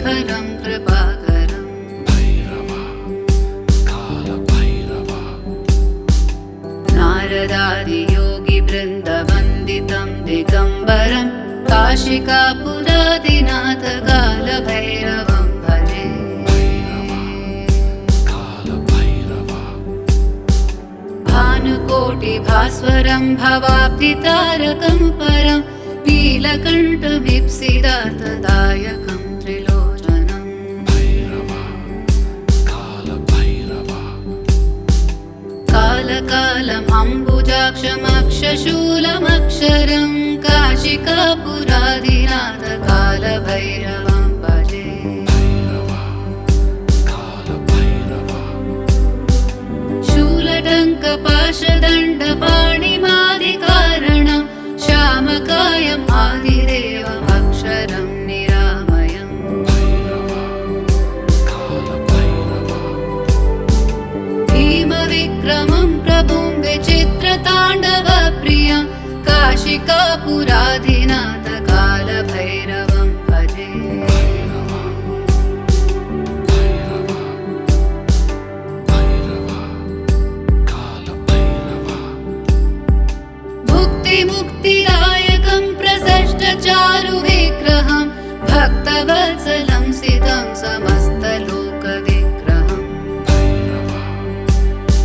शेखरं कृपाकरं भैरवा कालभैरवा नारदादियोगिवृन्दवन्दितं दिगम्बरं काशिकापुरादिनाथ कालभैरवं भजे कालभैरवा भानुकोटिभास्वरं भवाब्धितारकं परं नीलकण्ठमीप्सितार्थदायकं त्रिलोचनं भैरवा कालभैरवा कालकालम् अम्बुजाक्षमक्षशूलमक्षरं काशिकापुराधिनाथ कालभैरवं भजे भैरवा कालभैरवा शूलटङ्कपाशदण्डपाणिमादिकारणं श्यामकायम् आदिदेवमक्षरं निरामयम् भैरवा कालभैरवा भीमविक्रमं प्रभुं विचित्रताण्डवप्रियं काशिकापुराधिनाथ कालभैरवं भजे भैरवा भैरवा भैरवा कालभैरवा भुक्तिमुक्तिदायकं प्रसष्टचारुविग्रहं भक्तवत्सलं सितं समस्तलोकविग्रहम् भैरवा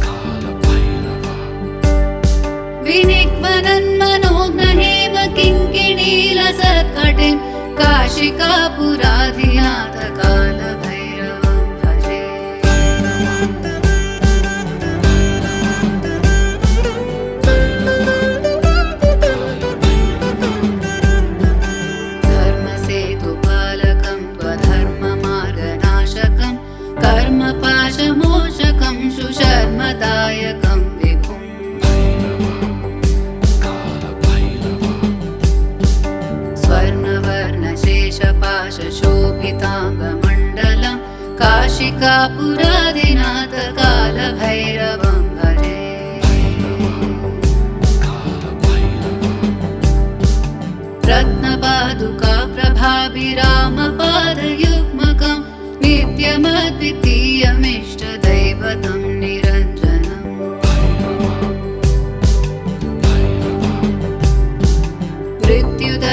कालभैरवा विनिक्वनन्मनोज्ञहेम किङ्किणीलसत्कटिं काशिकापुराधिनाथ कालभैरवं भजे धर्मसेतुपालकं त्वधर्ममार्गनाशकं कर्मपाशमोचकं सुशर्मदायकं विभुम् कालभैरवा स्वर्णवर्णशेषपाशशोभिताङ्गमण्डलं काशिकापुराधिनाथ कालभैरवं भजे रत्नपादुका प्रभाभिरामपादयुग्मकं नित्यमद्वितीयमिष्टदैवतं निरञ्जनम्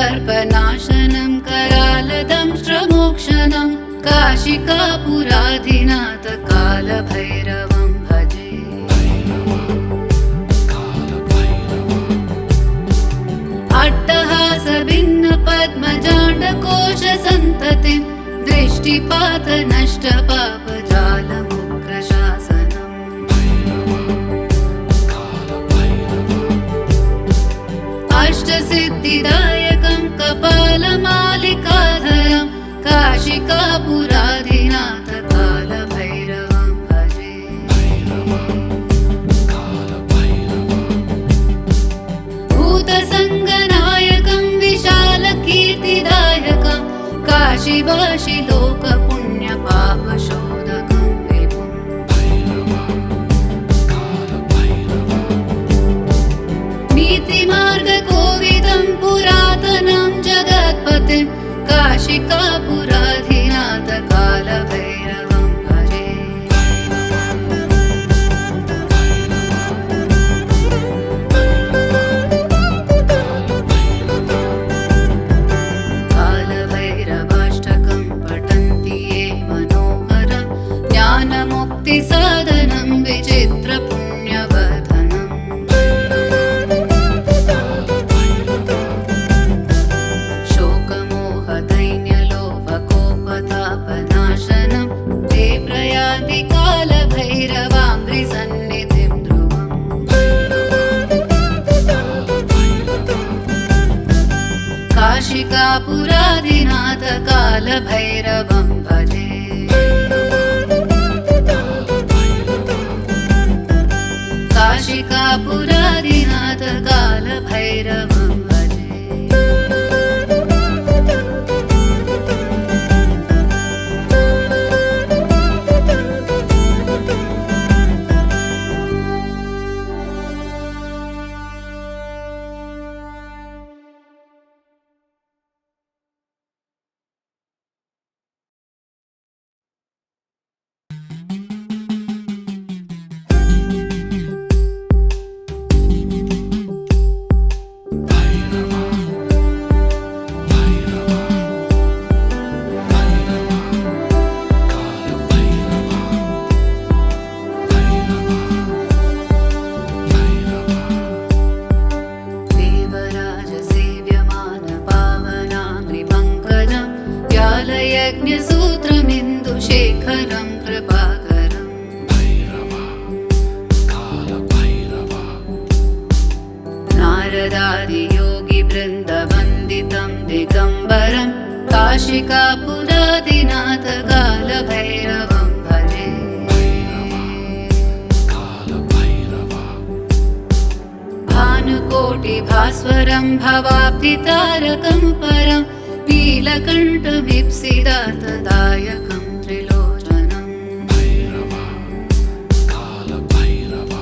मृत्युदर्पनाशनं करालदंष्ट्रमोक्षणं काशिकापुराधिनाथ कालभैरवं भजे अट्टहासभिन्नपद्मजाण्डकोशसन्ततिं दृष्टिपातनष्टपापजालमुग्रशासनम् अष्टसिद्धिदायकं कपालमालिकाधरं काशिकापुराधिनाथ कालभैरवं भजे भूतसङ्गनायकं विशालकीर्तिदायकं काशीवासि लोकपुण्यपापशोधकं विभुम् नीतिमार्गकोविदं पुरातनं जगत्पतिं काशिकापुराधिनाथ कालभैरवं भजे कालभैरवाष्टकं पठन्ति ये मनोहरं ज्ञानमुक्तिसाधनं विचित्रपुण्यवर्धनम् शोकमोहदैन्यलोभकोपतापनाशनं ते प्रयान्ति कालभैरवाङ्घ्रिसन्निधिं ध्रुवम् काशिकापुराधिनाथ कालभैरवं भजे काशिकापुराधिनाथ कालभैरवं यज्ञसूत्रमिन्दुशेखरं कृपाकरम् भैरवा कालभैरवा नारदादियोगिवृन्दवन्दितं दिगम्बरं काशिकापुरादिनाथ कालभैरवं भजे कालभैरवा भानुकोटिभास्वरं भवाब्धितारकं परं नीलकण्ठमीप्सितार्थदायकं त्रिलोचनम् भैरवा कालभैरवा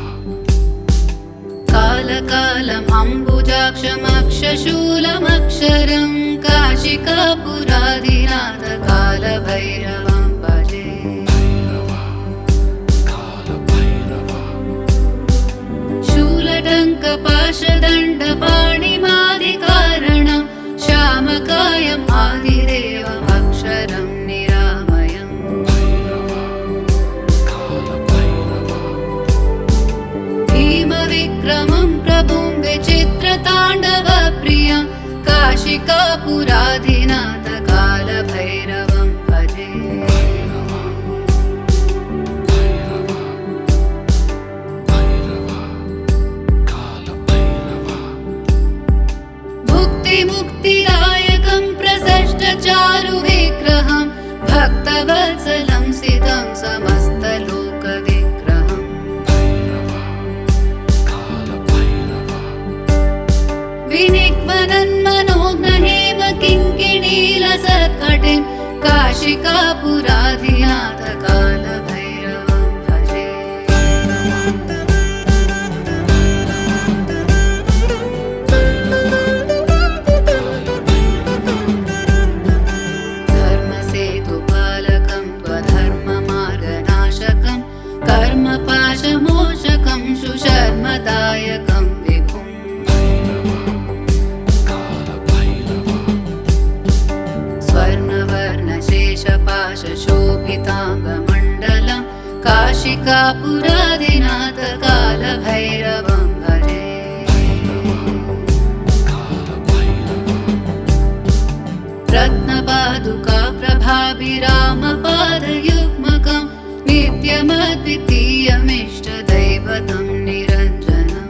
कालकालम् अम्बुजाक्षमक्षशूलमक्षरं काशिकापुरादिनाथ कालभैरवं भजे भैरवा कालभैरवा शूलटङ्कपाशदण्डपाणिमादिकारणं श्यामकायम् आदिदेवमक्षरं निरामयम् भैरवा कालभैरवा भीमविक्रमं प्रभुं विचित्रताण्डवप्रियं काशिकापुराधिनाथ कालभैरवं भजे भैरवा भैरवा भैरवा कालभैरवा भुक्तिमुक्तिदायकं प्रसष्टचारुविग्रहं भक्तवत्सलं सितं समस्तलोकविग्रहम् भैरवा कालभैरवा विनिक्वनन्मनोज्ञहेम किङ्किणीलसत्कटिं काशिकापुराधिनाथ कालभैरवं भजे धर्मसेतुपालकं त्वधर्ममार्गनाशकं कर्मपाशमोचकं सुशर्मदायकं विभुम् कालभैरवा स्वर्णवर्णशेषपाशशोभिताङ्गमण्डलं काशिकापुरादिनाथ कालभैरवं भजे कालभैरवा रत्नपादुका प्रभाभिरामपादयुग्मकं नित्यमद्वितीयमिष्टदैवतं निरञ्जनम्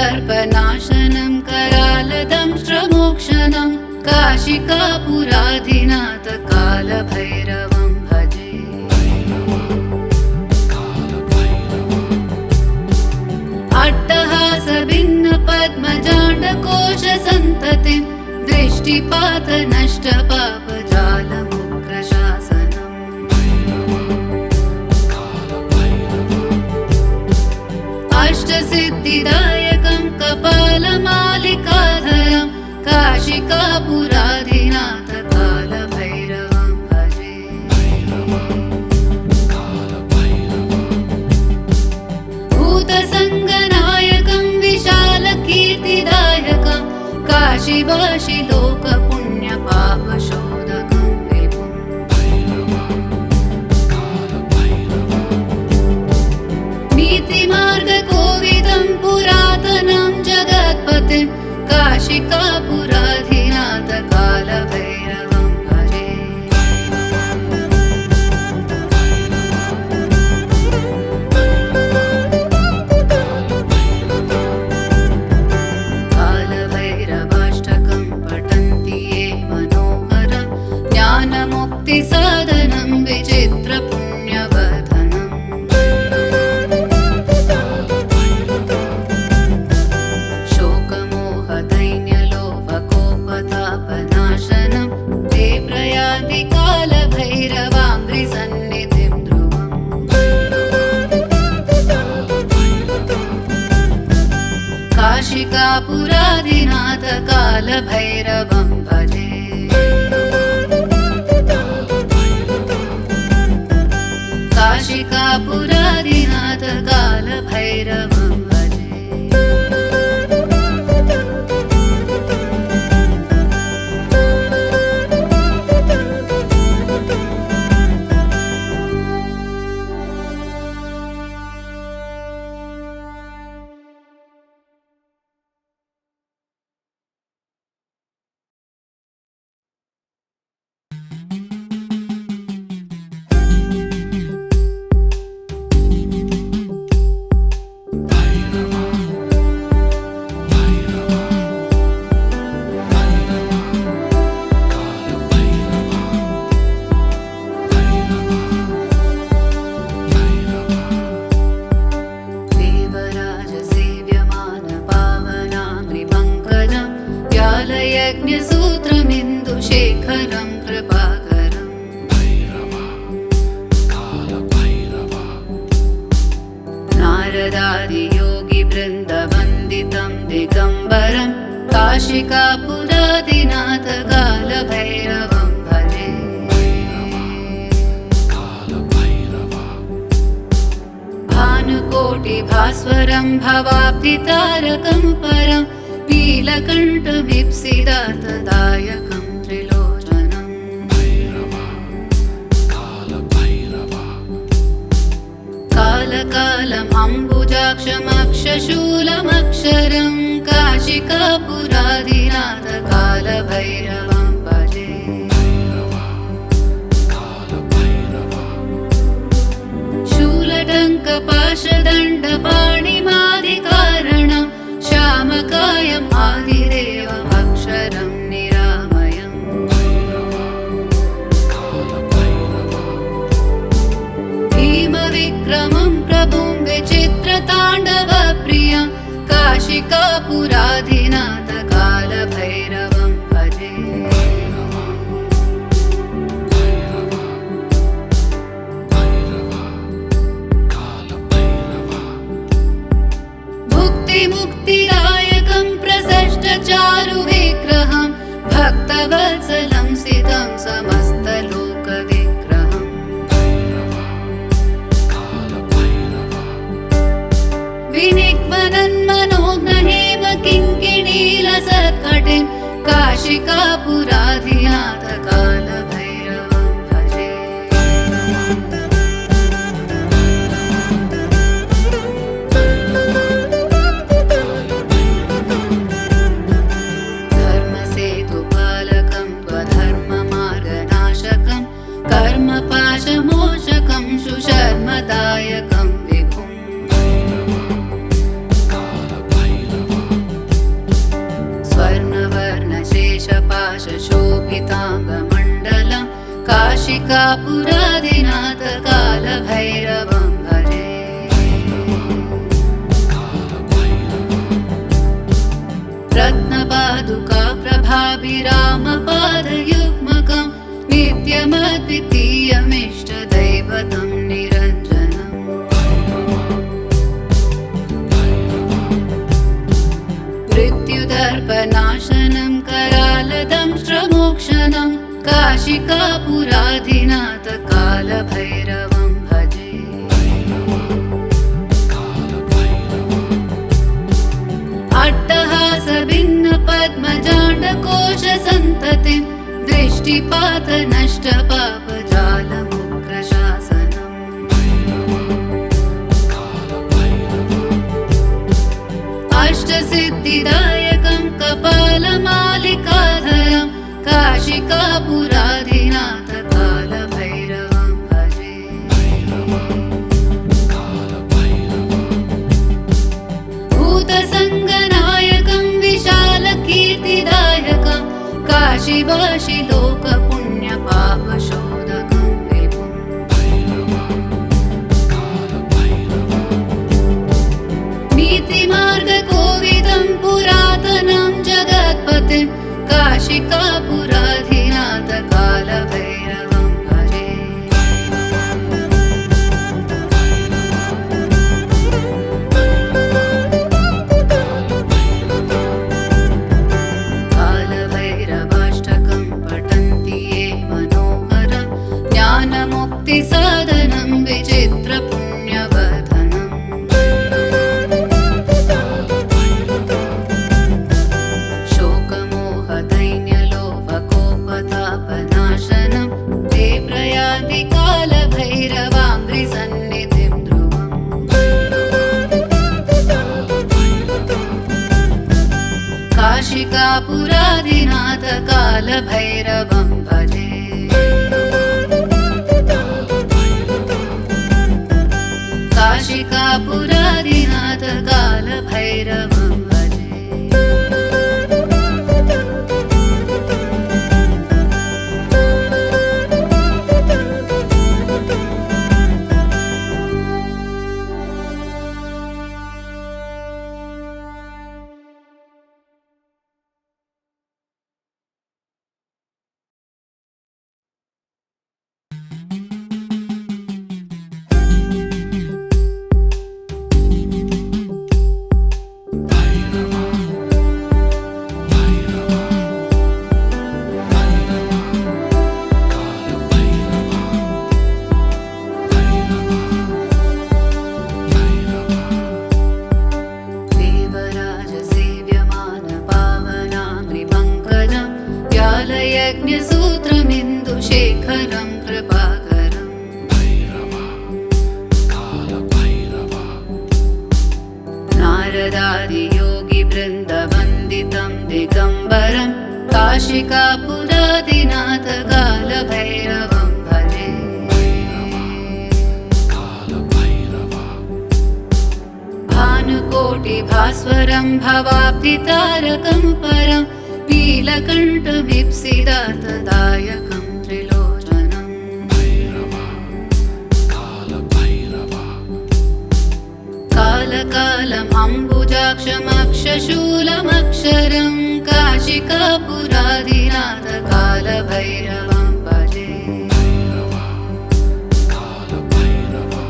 मृत्युदर्पनाशनं करालदं श्रमोक्षणं काशिकापुराधिनाथ कालभैरवं भजे अट्टहासभिन्नपद्मजाण्डकोशसन्ततिं दृष्टिपातनष्टपापजालमुग्रशासनम् अष्टसिद्धिदायकं कपालमालिकाधरं काशिकापुराधिनाथ कालभैरवं भजे भूतसङ्गनायकं विशालकीर्तिदायकं काशीवासि लोकपुण्यपापशोधकं विभुम् नीतिमार्गकोविदं पुरातनं जगत्पतिं काशिकापुराधिनाथ कालभैरवं भजे कालभैरवाष्टकं पठन्ति ये मनोहरं ज्ञानमुक्तिसाधनं विचित्रपुण्यवर्धनम् शोकमोहदैन्यलोभकोपतापनाशनं ते प्रयान्ति कालभैरवाङ्घ्रिसन्निधिं ध्रुवम् काशिकापुराधिनाथ कालभैरवं भजे काशिकापुराधिनाथ कालभैरवं यज्ञसूत्रमिन्दुशेखरं कृपाकरम् भैरवा कालभैरवा नारदादियोगिवृन्दवन्दितं दिगम्बरं काशिकापुरादिनाथ कालभैरवं भजे कालभैरवा भानुकोटिभास्वरं भवाब्धितारकं परं नीलकण्ठमीप्सितार्थदायकं त्रिलोचनम् भैरवा कालभैरवा कालकालम् अम्बुजाक्षमक्षशूलमक्षरं काशिकापुरादिनाथ कालभैरवं भजे भैरवा कालभैरवा शूलटङ्कपाशदण्डपाणिमादिकारणं श्यामकायम् आदिदेवमक्षरं निरामयम् भैरवा कालभैरवा भीमविक्रमं प्रभुं विचित्रताण्डवप्रियं काशिकापुराधिनाथ कालभैरवं भजे भैरवा भैरवा भैरवा कालभैरवा भुक्तिमुक्तिदायकं प्रसष्टचारुविग्रहं भक्तवत्सलं सितं समस्तलोकविग्रहम् भैरवा कालभैरवा विनिक्वनन्मनोज्ञहेम किङ्किणीलसत्कटिं काशिकापुराधिनाथ कालभैरवं भजे धर्मसेतुपालकं त्वधर्ममार्गनाशकं कर्मपाशमोचकं सुशर्मदायकं विभुम् कालभैरवा स्वर्णवर्णशेषपाशशोभिताङ्गमण्डलं काशिकापुरादिनाथ कालभैरवं भजे रत्नपादुका प्रभाभिरामपादयुग्मकं नित्यमद्वितीयमिष्टदैवतं निरञ्जनम् मृत्युदर्पनाशनं करालदंष्ट्रमोक्षणं काशिकापुराधिनाथ कालभैरवं भजे अट्टहासभिन्नपद्मजाण्डकोशसन्ततिं दृष्टिपातनष्टपापजालमुग्रशासनम् अष्टसिद्धिदायकं कपालमालिकाधरं काशिकापुराधिनाथ कालभैरवं भजे भूतसङ्गनायकं विशालकीर्तिदायकं काशीवासि लोकपुण्यपापशोधकं विभुम् नीतिमार्गकोविदं पुरातनं जगत्पतिं काशिकापुराधिनाथ कालभैरवं भजे कालभैरवाष्टकं पठन्ति ये मनोहरं ज्ञानमुक्तिसाधनं विचित्रपुण्यवर्धनम् शोकमोहदैन्यलोभकोपतापनाशनं ते प्रयान्ति कालभैरवाङ्घ्रिसन्निधिं ध्रुवम् काशिकापुराधिनाथ कालभैरवं भजे काशिकापुराधिनाथ कालभैरवं शेखरं कृपाकरम् भैरवा कालभैरवा नारदादियोगिवृन्दवन्दितं दिगम्बरं काशिकापुरादिनाथ कालभैरवं भजे कालभैरवा भानुकोटिभास्वरं भवाब्धितारकं परं नीलकण्ठमीप्सितार्थदायकं त्रिलोचनम् भैरवा कालभैरवा कालकालम् अम्बुजाक्षमक्षशूलमक्षरं काशिकापुरादिनाथ कालभैरवं भजे भैरवा कालभैरवा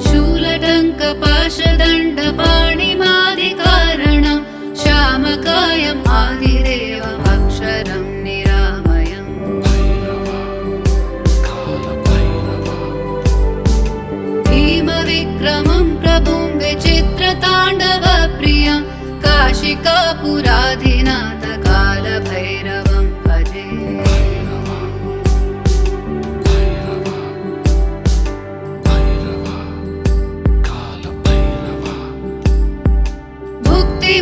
शूलटङ्कपाशदण्डपाणिमादिकारणं श्यामकायम् आदिदेवमक्षरं निरामयम् भैरवा कालभैरवा भीमविक्रमं प्रभुं विचित्रताण्डवप्रियं काशिकापुराधिनाथ कालभैरवं भजे भैरवा भैरवा भैरवा कालभैरवा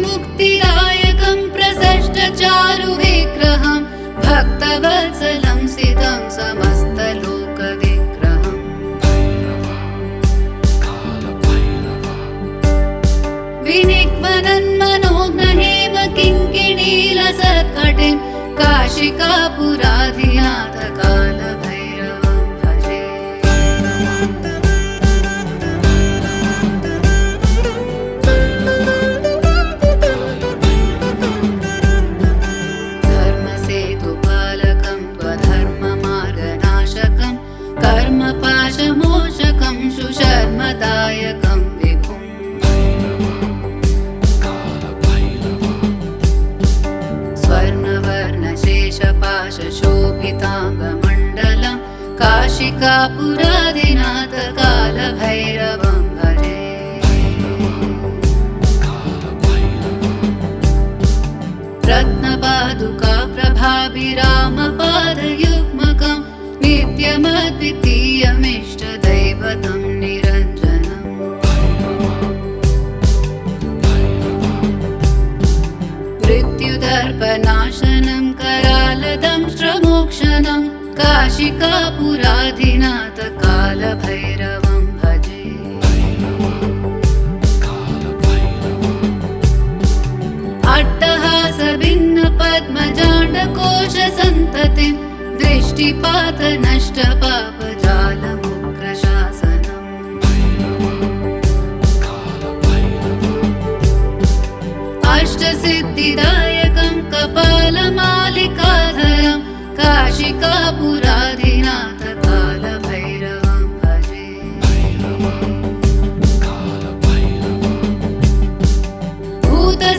भुक्तिमुक्तिदायकं प्रसष्टचारुविग्रहं भक्तवत्सलं सितं समस्तलोकविग्रहम् भैरवा कालभैरवा विनिक्वनन्मनोज्ञहेम किङ्किणीलसत्कटिं काशिकापुराधिनाथ कालभैरवं भजे धर्मसेतुपालकं त्वधर्ममार्गनाशकं कर्मपाशमोचकं सुशर्मदायकं विभुम् कालभैरवा स्वर्णवर्णशेषपाशशोभिताङ्गमण्डलं काशिकापुरादिनाथ कालभैरवं भजे रत्नपादुका प्रभाभिरामपादयुग्मकं नित्यमद्वितीयमिष्टदैवतं निरञ्जनम् मृत्युदर्पनाशनं करालदंष्ट्रमोक्षणं काशिकापुराधिनाथ कालभैरवं भजे अट्टहासभिन्नपद्मजाण्डकोशसन्ततिं दृष्टिपातनष्टपापजालमुग्रशासनम् अष्टसिद्धिदायकं कपालमालिकाधरं काशिकापुराधिनाथ कालभैरवं भजे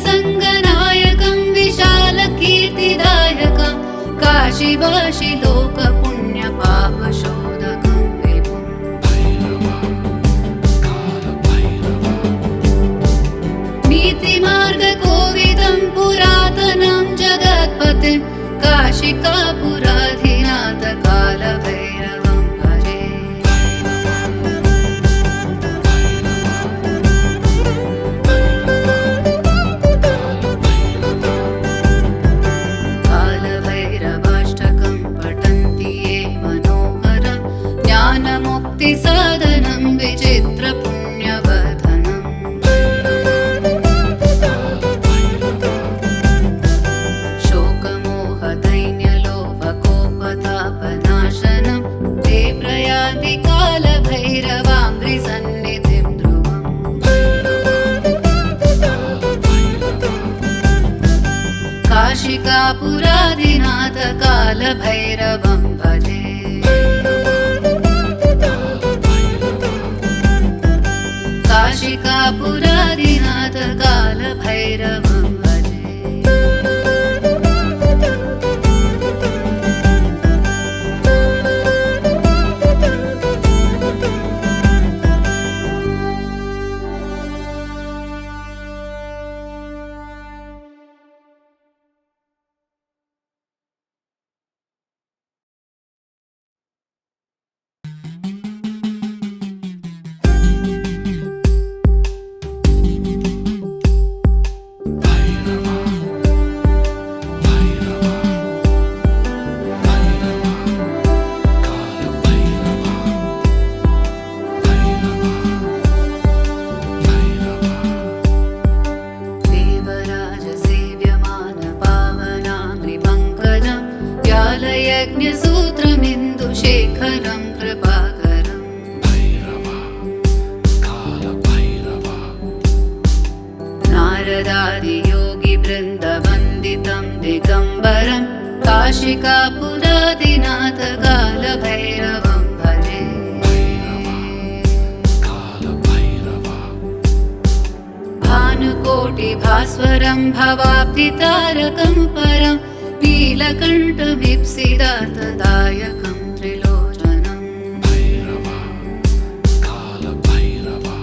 भूतसङ्गनायकं विशालकीर्तिदायकं काशीवासि लोकपुण्यपापशोधकं विभुम् नीतिमार्गकोविदं पुरातनं जगत्पतिं काशिकापुराधिनाथ कालभैरवं भजे कालभैरवाष्टकं पठन्ति ये मनोहरं ज्ञानमुक्तिसाधनं विचित्रपुण्यवर्धनम् शोकमोहदैन्यलोभकोपतापनाशनं ते प्रयान्ति कालभैरवाङ्घ्रिसन्निधिं ध्रुवम् काशिकापुराधिनाथ कालभैरवं भजे काशिकापुराधिनाथ कालभैरवं यज्ञसूत्रमिन्दुशेखरं कृपाकरम् भैरवा कालभैरवा नारदादियोगिवृन्दवन्दितं दिगम्बरं काशिकापुरादिनाथ कालभैरवं भजे कालभैरवा भानुकोटिभास्वरं भवाब्धितारकं परं नीलकण्ठमीप्सितार्थदायकं त्रिलोचनम् भैरवा कालभैरवा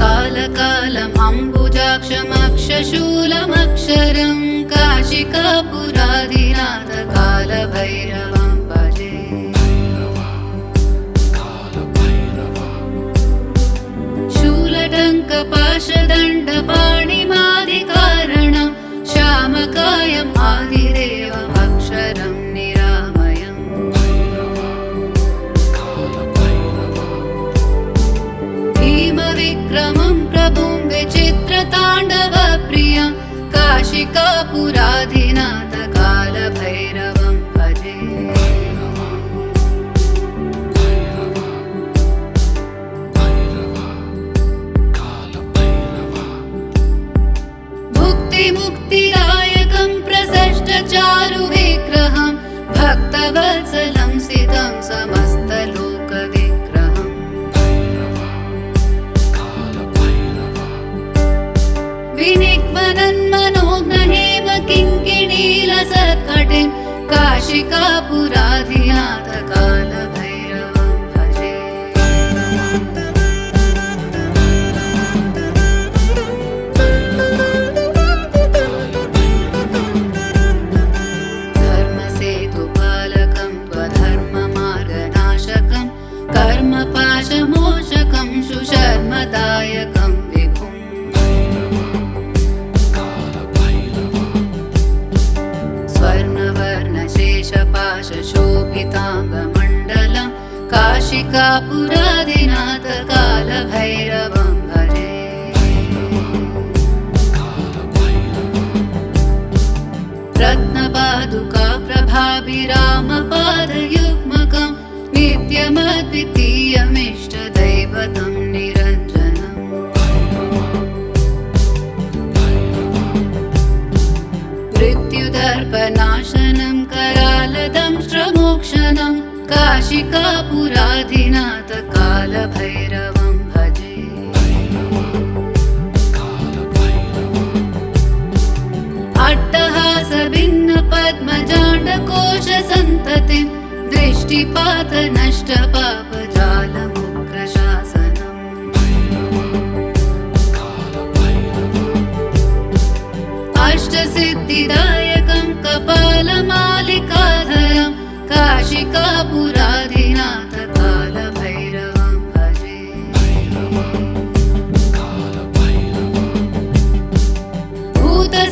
कालकालम् अम्बुजाक्षमक्षशूलमक्षरं काशिकापुरादिनाथ कालभैरवं भजे भैरवा कालभैरवा शूलटङ्कपाशदण्डपाणिमादिकारणं श्यामकायम् आदिदेवमक्षरं निरामयम् भैरवा कालभैरवा भीमविक्रमं प्रभुं विचित्रताण्डवप्रियं काशिकापुराधिनाथ कालभैरवं भजे भैरवा भैरवा भैरवा कालभैरवा भुक्तिमुक्तिदायकं प्रसष्टचारुविग्रहं भक्तवत्सलं सितं समस्तलोकविग्रहम् भैरवा कालभैरवा विनिक्वनन्मनोज्ञहेम किङ्किणीलसत्कटिं काशिकापुराधिनाथ कालभैरवं भजे धर्मसेतुपालकं त्वधर्ममार्गनाशकं कर्मपाशमोचकं सुशर्मदायकं विभुम् कालभैरवा स्वर्णवर्णशेषपाशशोभिताङ्गमण्डलं काशिकापुरादिनाथ कालभैरवं भजे रत्नपादुका प्रभाभिरामपादयुग्मकं नित्यमद्वितीयमिष्टदैवतं निरञ्जनम् मृत्युदर्पनाशनं करालदंष्ट्रमोक्षणं काशिकापुराधिनाथ कालभैरवं भजे अट्टहासभिन्नपद्मजाण्डकोशसन्ततिं दृष्टिपातनष्टपापजालमुग्रशासनम् अष्टसिद्धिदायकं कपालमालिकाधरं काशिकापुराधिनाथ कालभैरवं भजे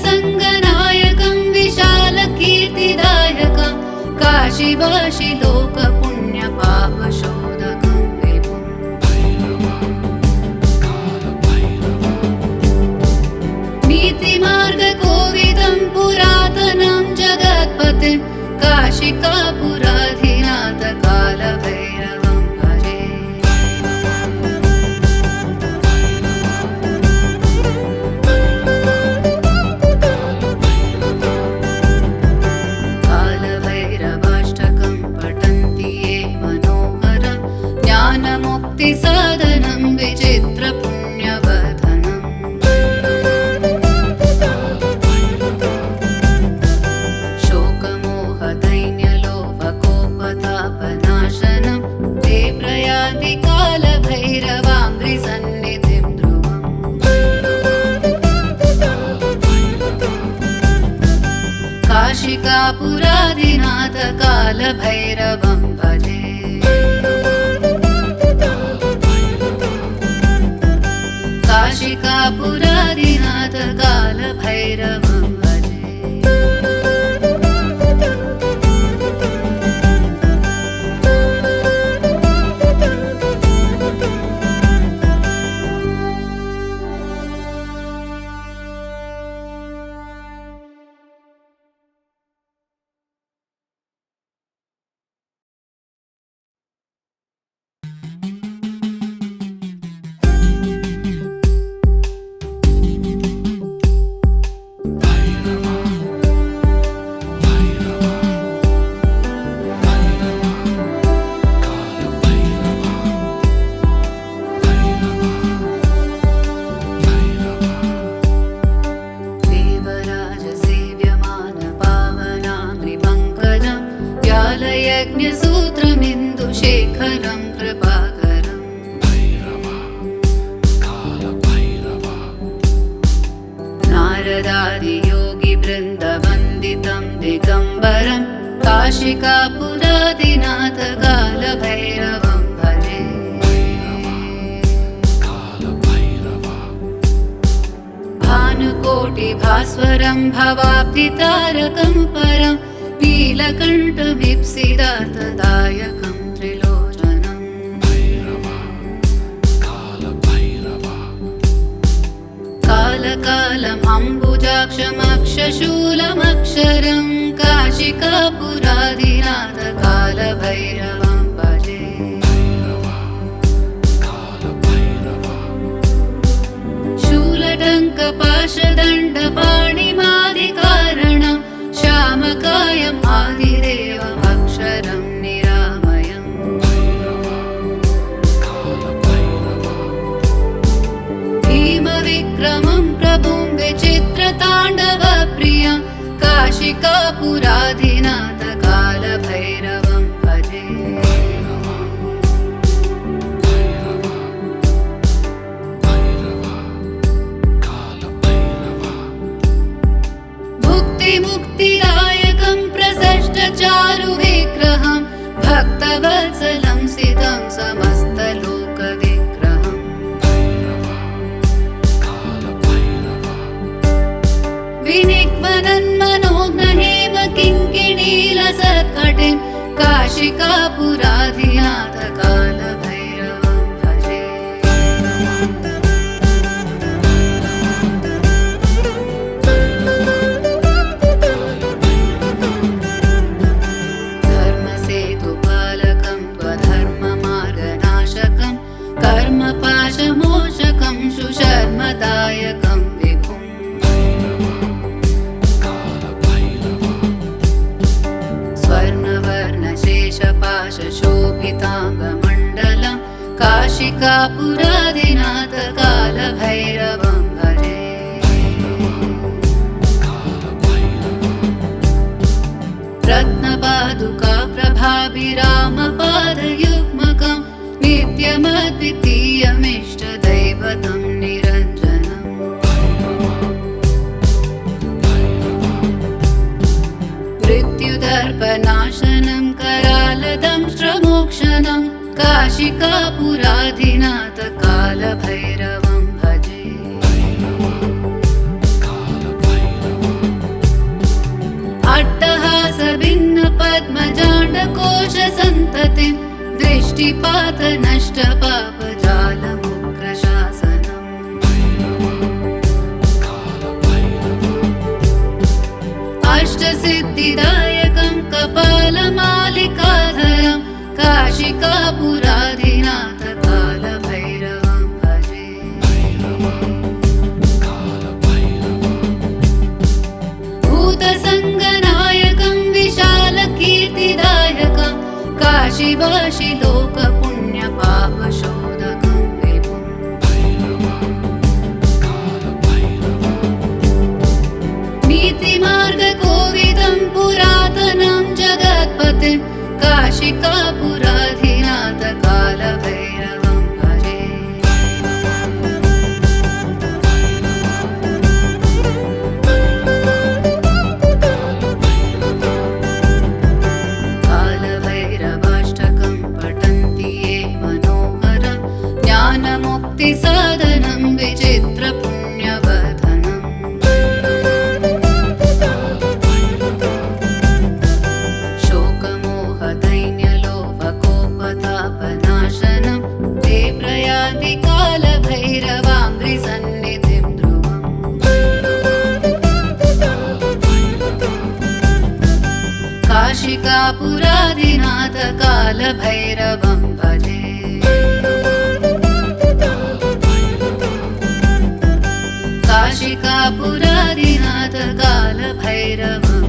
भूतसङ्गनायकं विशालकीर्तिदायकं काशीवासि लोकपुण्यपापशोधकं विभुम् नीतिमार्गकोविदं पुरातनं जगत्पतिं काशिकापुराधिनाथ कालभैरवं भजे कालभैरवाष्टकं पठन्ति ये मनोहरं ज्ञानमुक्तिसाधनं विचित्रपुण्यवर्धनम् शोकमोहदैन्यलोभकोपतापनाशनं ते प्रयान्ति कालभैरवाङ्घ्रिसन्निधिं ध्रुवम् काशिकापुराधिनाथ कालभैरवं भजे काशिकापुराधिनाथ कालभैरवं शेखरं कृपाकरम् भैरवा कालभैरवा नारदादियोगिवृन्दवन्दितं दिगम्बरं काशिकापुरादिनाथ कालभैरवं भजे कालभैरवा भानुकोटिभास्वरं भवाब्धितारकं परं नीलकण्ठमीप्सितार्थदायकं त्रिलोचनम् भैरवा कालभैरवा कालकालम् अम्बुजाक्षमक्षशूलमक्षरं काशिकापुरादिनाथ कालभैरवं भजे भैरवा कालभैरवा शूलटङ्कपाशदण्डपाणिमादिकारणं श्यामकायम् आदिदेवमक्षरं निरामयम् भैरवा कालभैरवा भीमविक्रमं प्रभुं विचित्रताण्डवप्रियं काशिकापुराधिनाथ कालभैरवं भजे भैरवा भैरवा भैरवा कालभैरवा भुक्तिमुक्तिदायकं प्रसष्टचारुविग्रहं भक्तवत्सलं सितं समस्तलोकविग्रहम् भैरवा कालभैरवा विनिक्वनन्मनोज्ञहेम किङ्किणीलसत्कटिं काशिकापुराधिनाथ कालभैरवं भजे धर्मसेतुपालकं त्वधर्ममार्गनाशकं कर्मपाशमोचकं सुशर्मदायकं विभुम् कालभैरवा स्वर्णवर्णशेषपाशशोभिताङ्गमण्डलं काशिकापुरादिनाथ कालभैरवं भजे रत्नपादुका प्रभाभिरामपादयुग्मकं नित्यमद्वितीयमिष्टदैवतं निरञ्जनम् मृत्युदर्पनाशनं करालदंष्ट्रमोक्षणं काशिकापुराधिनाथ कालभैरवं भजे अट्टहासभिन्नपद्मजाण्डकोशसन्ततिं दृष्टिपातनष्टपापजालमुग्रशासनम् अष्टसिद्धिदायकं कपालमालिकाधरं काशिकापुराधिनाथ कालभैरवं भजे भूतसङ्गनायकं विशालकीर्तिदायकं काशीवासि लोकपुण्यपापशोधकं विभुम् नीतिमार्गकोविदं पुरातनं जगत्पतिं काशिकापुराधिनाथ कालभैरवं भजे कालभैरवाष्टकं पठन्ति ये मनोहरं ज्ञानमुक्तिसाधनं विचित्रपुण्यवर्धनम् शोकमोहदैन्यलोभकोपतापनाशनं ते प्रयान्ति कालभैरवाङ्घ्रिसन्निधिं ध्रुवम् काशिकापुराधिनाथ कालभैरवं भजे काशिकापुराधिनाथ कालभैरवं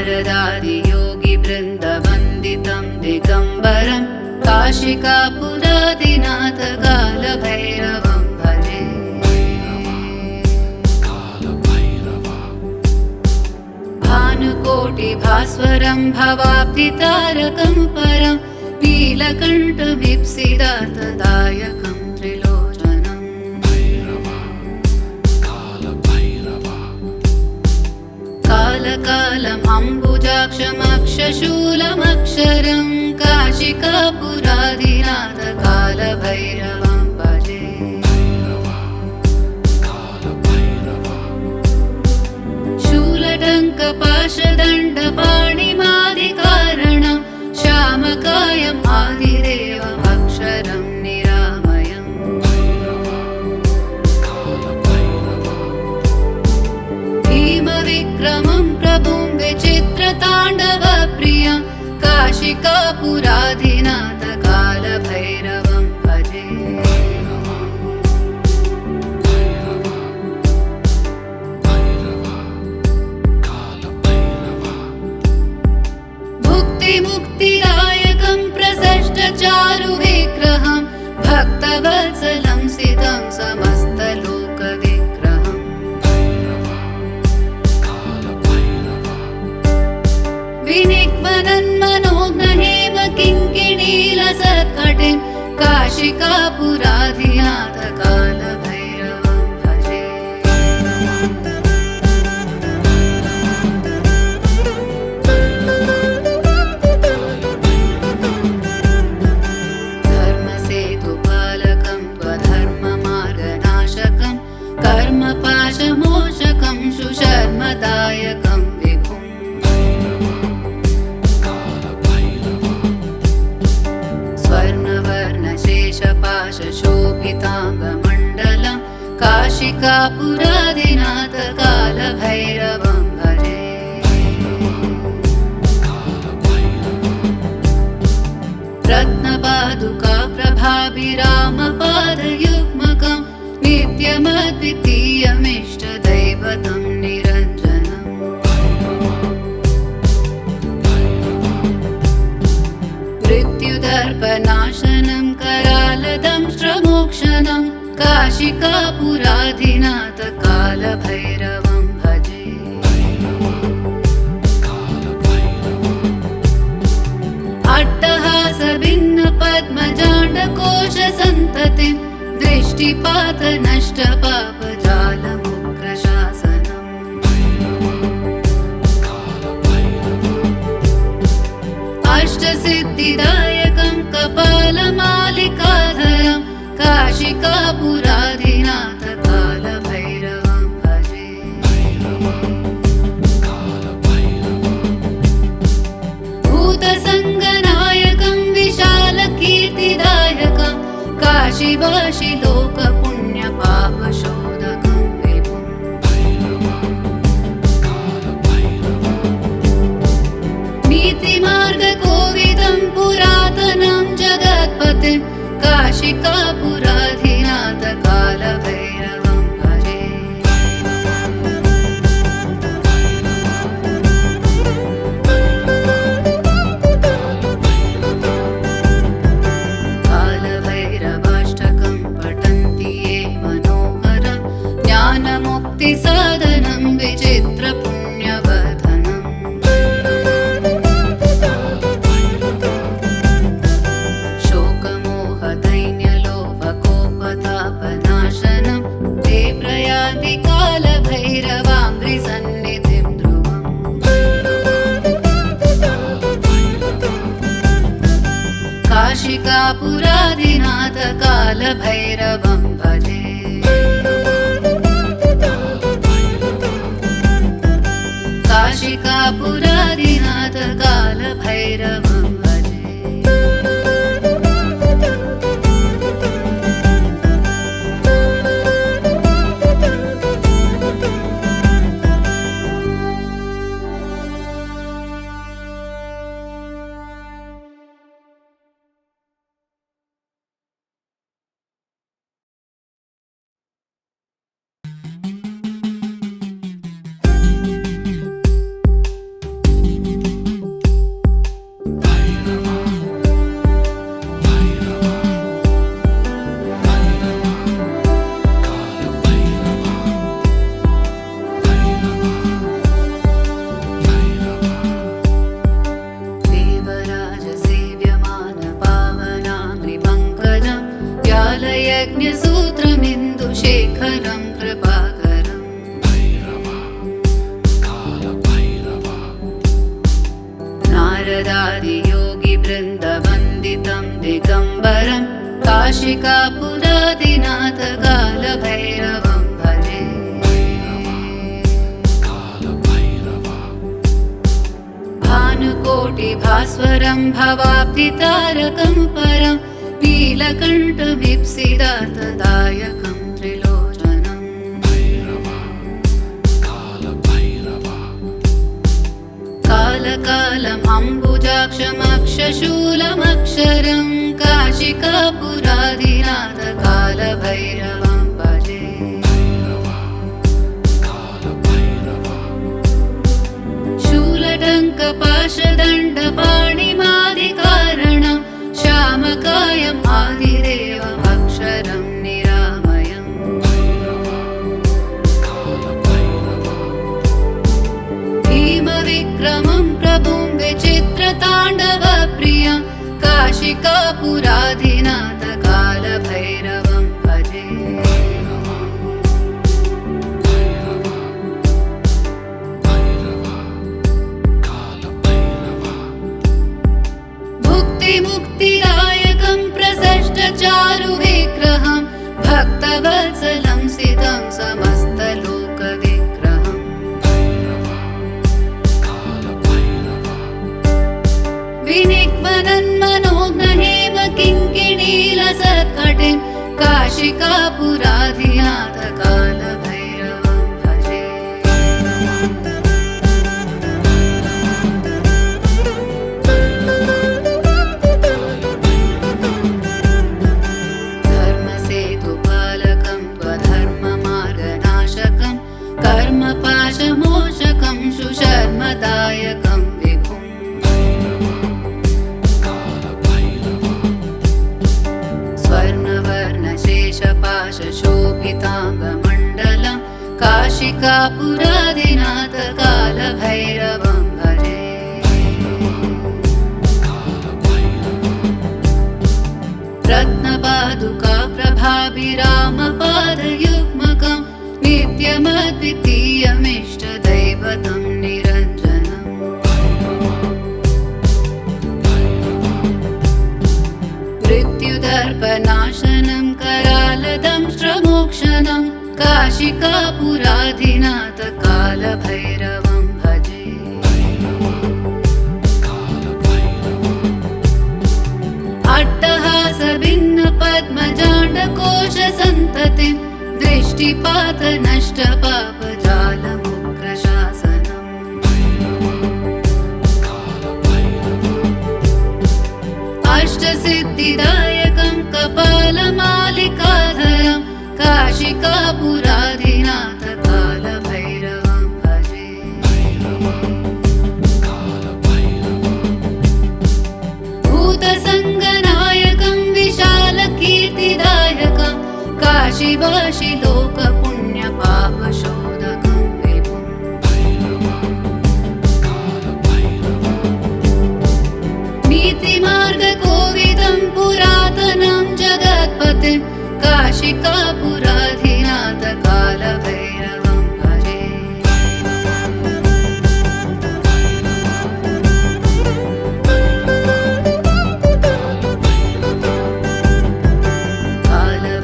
नारदादियोगी वृन्दवन्दितं दिगम्बरं काशिकापुरादिनाथ कालभैरवं भजे। भानुकोटिभास्वरं भवाब्धितारकं परं नीलकण्ठमीप्सितार्थदायकं त्रिलोचनम्। कालकालम् अम्बुजाक्षमक्षशूलमक्षरं काशिकापुरादिनाथ कालभैरवं भजे। शूलटङ्कपाशदण्डपाणिमादिकारणं श्यामकायम् आदिदेवमक्षरं निरामयम्। भीमविक्रमं प्रभुं विचित्रताण्डवप्रियं काशिकापुरादिनाथ कालभैरवं भजे। भुक्तिमुक्तिदायकं प्रसष्टचारुविग्रहं भक्तवत्सलं सितं समस्तलोकविग्रहम्। विनिक्वनन्मनोज्ञहेम किङ्किणीलसत्कटिं काशिकापुराधिनाथ कालभैरवं भजे। धर्मसेतुपालकं त्वधर्ममार्गनाशकं कर्मपाशमोचकं सुशर्मदायकं विभुम्। स्वर्णवर्णशेषपाशशोभिताङ्गमण्डलं काशिकापुरादिनाथ कालभैरवं भजे। रत्नपादुका प्रभाभिरामपादयुग्मकं नित्यमद्वितीयमिष्टदैवतं निरञ्जनम्। मृत्युदर्पनाशनं करालदंष्ट्रमोक्षणं काशिकापुराधिनाथ कालभैरवं भजे। अट्टहासभिन्नपद्मजाण्डकोशसन्ततिं दृष्टिपातनष्टपापजालमुग्रशासनम्। अष्टसिद्धिदायकं कपालमालिकाधरं काशिकापुराधिनाथ कालभैरवं भजे। भूतसङ्गनायकं विशालकीर्तिदायकं काशीवासि लोकपुण्यपापशोधकं विभुम्। नीतिमार्गकोविदं पुरातनं जगत्पतिं काशिकापुराधिनाथ कालभैरवं भजे। कालभैरवाष्टकं पठन्ति ये मनोहरं ज्ञानमुक्तिसाधनं विचित्रपुण्यवर्धनम्। शोकमोहदैन्यलोभकोपतापनाशनं ते प्रयान्ति कालभैरवाङ्घ्रिसन्निधिं ध्रुवम्। काशिकापुरादिनाथ कालभैरवं भजे। काशिकापुरादिनाथ कालभैरवं भजे। काशिकापुरादिनाथ कालभैरवं भजे कालभैरवा भानुकोटिभास्वरं भवाब्धितारकं परं नीलकण्ठमीप्सितार्थदायकं त्रिलोचनं भैरवा कालभैरवा कालकालम् अम्बुजाक्षमक्षशूलमक्षरं काशिकापुरादिनाथ कालभैरवं भजे भैरवा कालभैरवा शूलटङ्कपाशदण्डपाणिमादिकारणं श्यामकायम् आदिदेवमक्षरं निरामयम् भैरवा कालभैरवा भीमविक्रमं प्रभुं विचित्रताण्डवप्रियं काशिकापुरादिनाथ कालभैरवं भजे भैरवा भैरवा भैरवा कालभैरवा भुक्तिमुक्तिदायकं प्रसष्टचारुविग्रहं भक्तवत्सलं सितं समस्तलोकविग्रहम् भैरवा कालभैरवा विनिक्वनन्मनोज्ञहेम किङ्किणीलसत्कटिं काशिकापुराधिनाथ कालभैरवं भजे धर्मसेतुपालकं त्वधर्ममार्गनाशकं कर्मपाशमोचकं सुशर्मदायकं विभुम् कालभैरवा स्वर्णवर्णशेषपाशशोभिताङ्गमण्डलं काशिकापुरादिनाथ कालभैरवं भजे कालभैरवा रत्नपादुका प्रभाभिरामपादयुग्मकं नित्यमद्वितीयमिष्टदैवतं निरञ्जनम् मृत्युदर्पनाशनं करालदंष्ट्रमोक्षणं काशिकापुराधिनाथ कालभैरवं भजे अट्टहासभिन्नपद्मजाण्डकोशसन्ततिं दृष्टिपातनष्टपापजालमुग्रशासनम् अष्टसिद्धिदायकं कपालमालिकाधरं काशिकापुराधिनाथ कालभैरवं भजे भूतसङ्गनायकं विशालकीर्तिदायकं काशीवासि लोकपुण्यपापशोधकं विभुम् नीतिमार्गकोविदं पुरातनं जगत्पतिं काशिकापुराधिनाथ कालभैरवं भजे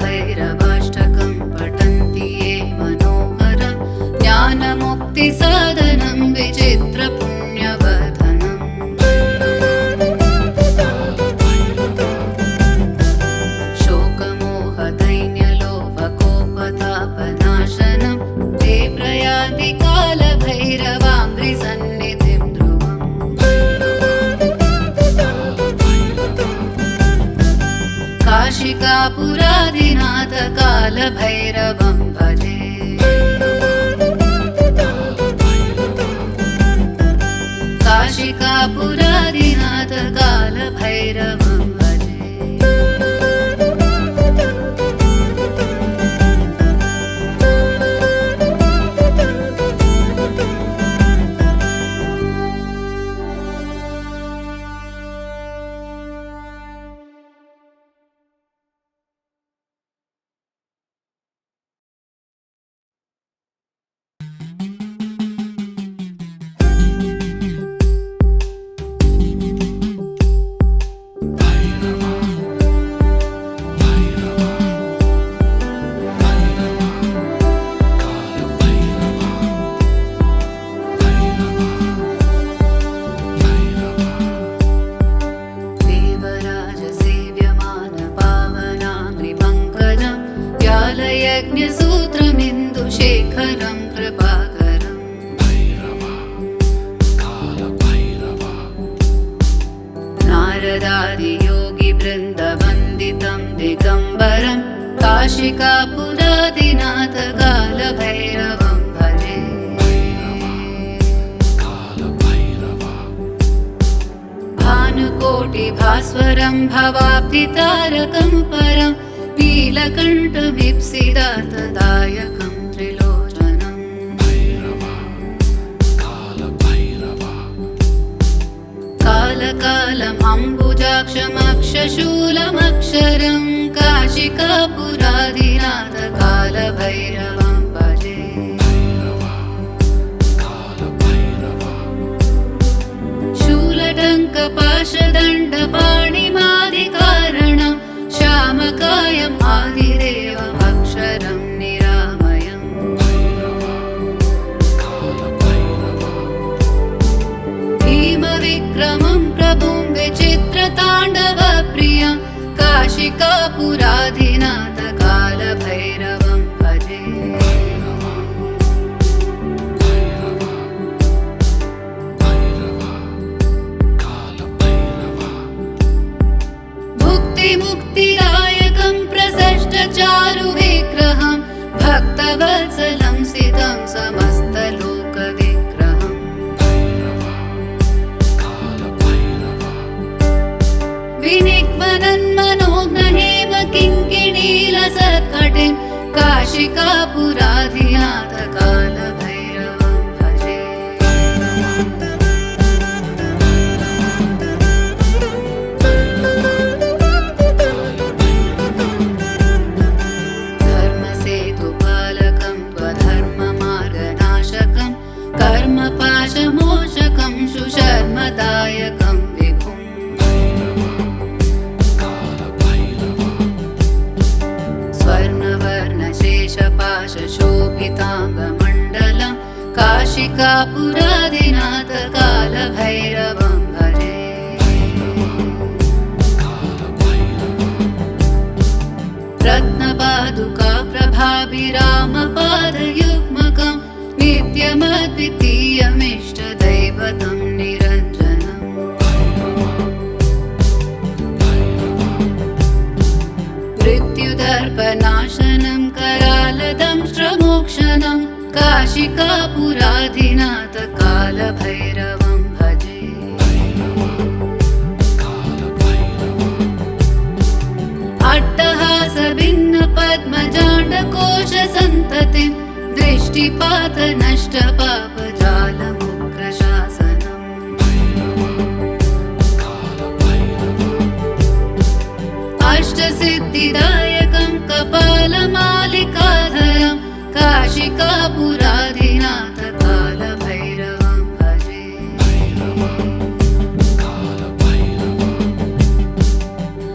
कालभैरवाष्टकं पठन्ति ये मनोहरं ज्ञानमुक्तिसाधनं विचित्रपुण्यवर्धनम् शोकमोहदैन्यलोभकोपतापनाशनं ते प्रयान्ति कालभैरवाङ्घ्रिसन्निधिं ध्रुवम् काशिकापुरादिनाथ कालभैरवं भजे काशिकापुरादिनाथ कालभैरवं भजे नारदादियोगिवृन्दवन्दितं दिगम्बरं काशिकापुरादिनाथ कालभैरवं भजे। भानुकोटिभास्वरं भवाब्धितारकं परं नीलकण्ठमीप्सितार्थदायकं त्रिलोचनं कालकालम् अम्बुजाक्षमक्षशूलमक्षरं काशिकापुरादिनाथ कालभैरवं भजे। शूलटङ्कपाशदण्डपाणिमादिकारणं श्यामकायम् आदिदेवमक्षरं निरामयम् भीमविक्रमं प्रभुं विचित्रताण्डवप्रियं काशिकापुरादिनाथ कालभैरवं भजे। मुक्तिदायकं प्रसष्टचारुविग्रहं भक्तवत्सलं सितं समस्तलोकविग्रहम् विनिक्वनन्मनोज्ञहेम किङ्किणीलसत्कटिं काशिकापुराधिनाथ कालभैरवं भजे। धर्मसेतुपालकं त्वधर्ममार्गनाशकं कर्मपाशमोचकं सुशर्मदायकं विभुम् स्वर्णवर्णशेषपाशशोभिताङ्गमण्डलं काशिकापुरादिनाथ कालभैरवं भजे। रत्नपादुका प्रभाभिरामपादयुग्मकं नित्यमद्वितीयमिष्टदैवतं निरञ्जनम् मृत्युदर्पनाशनं करालदंष्ट्रमोक्षणं काशिकापुराधिनाथ कालभैरवं भजे। अट्टहासभिन्नपद्मजाण्डकोशसन्ततिं दृष्टिपातनष्टपापजालमुग्रशासनम् अष्टसिद्धिदायकं कपालमालिकाधरं काशिकापुराधिनाथ कालभैरवं भजे।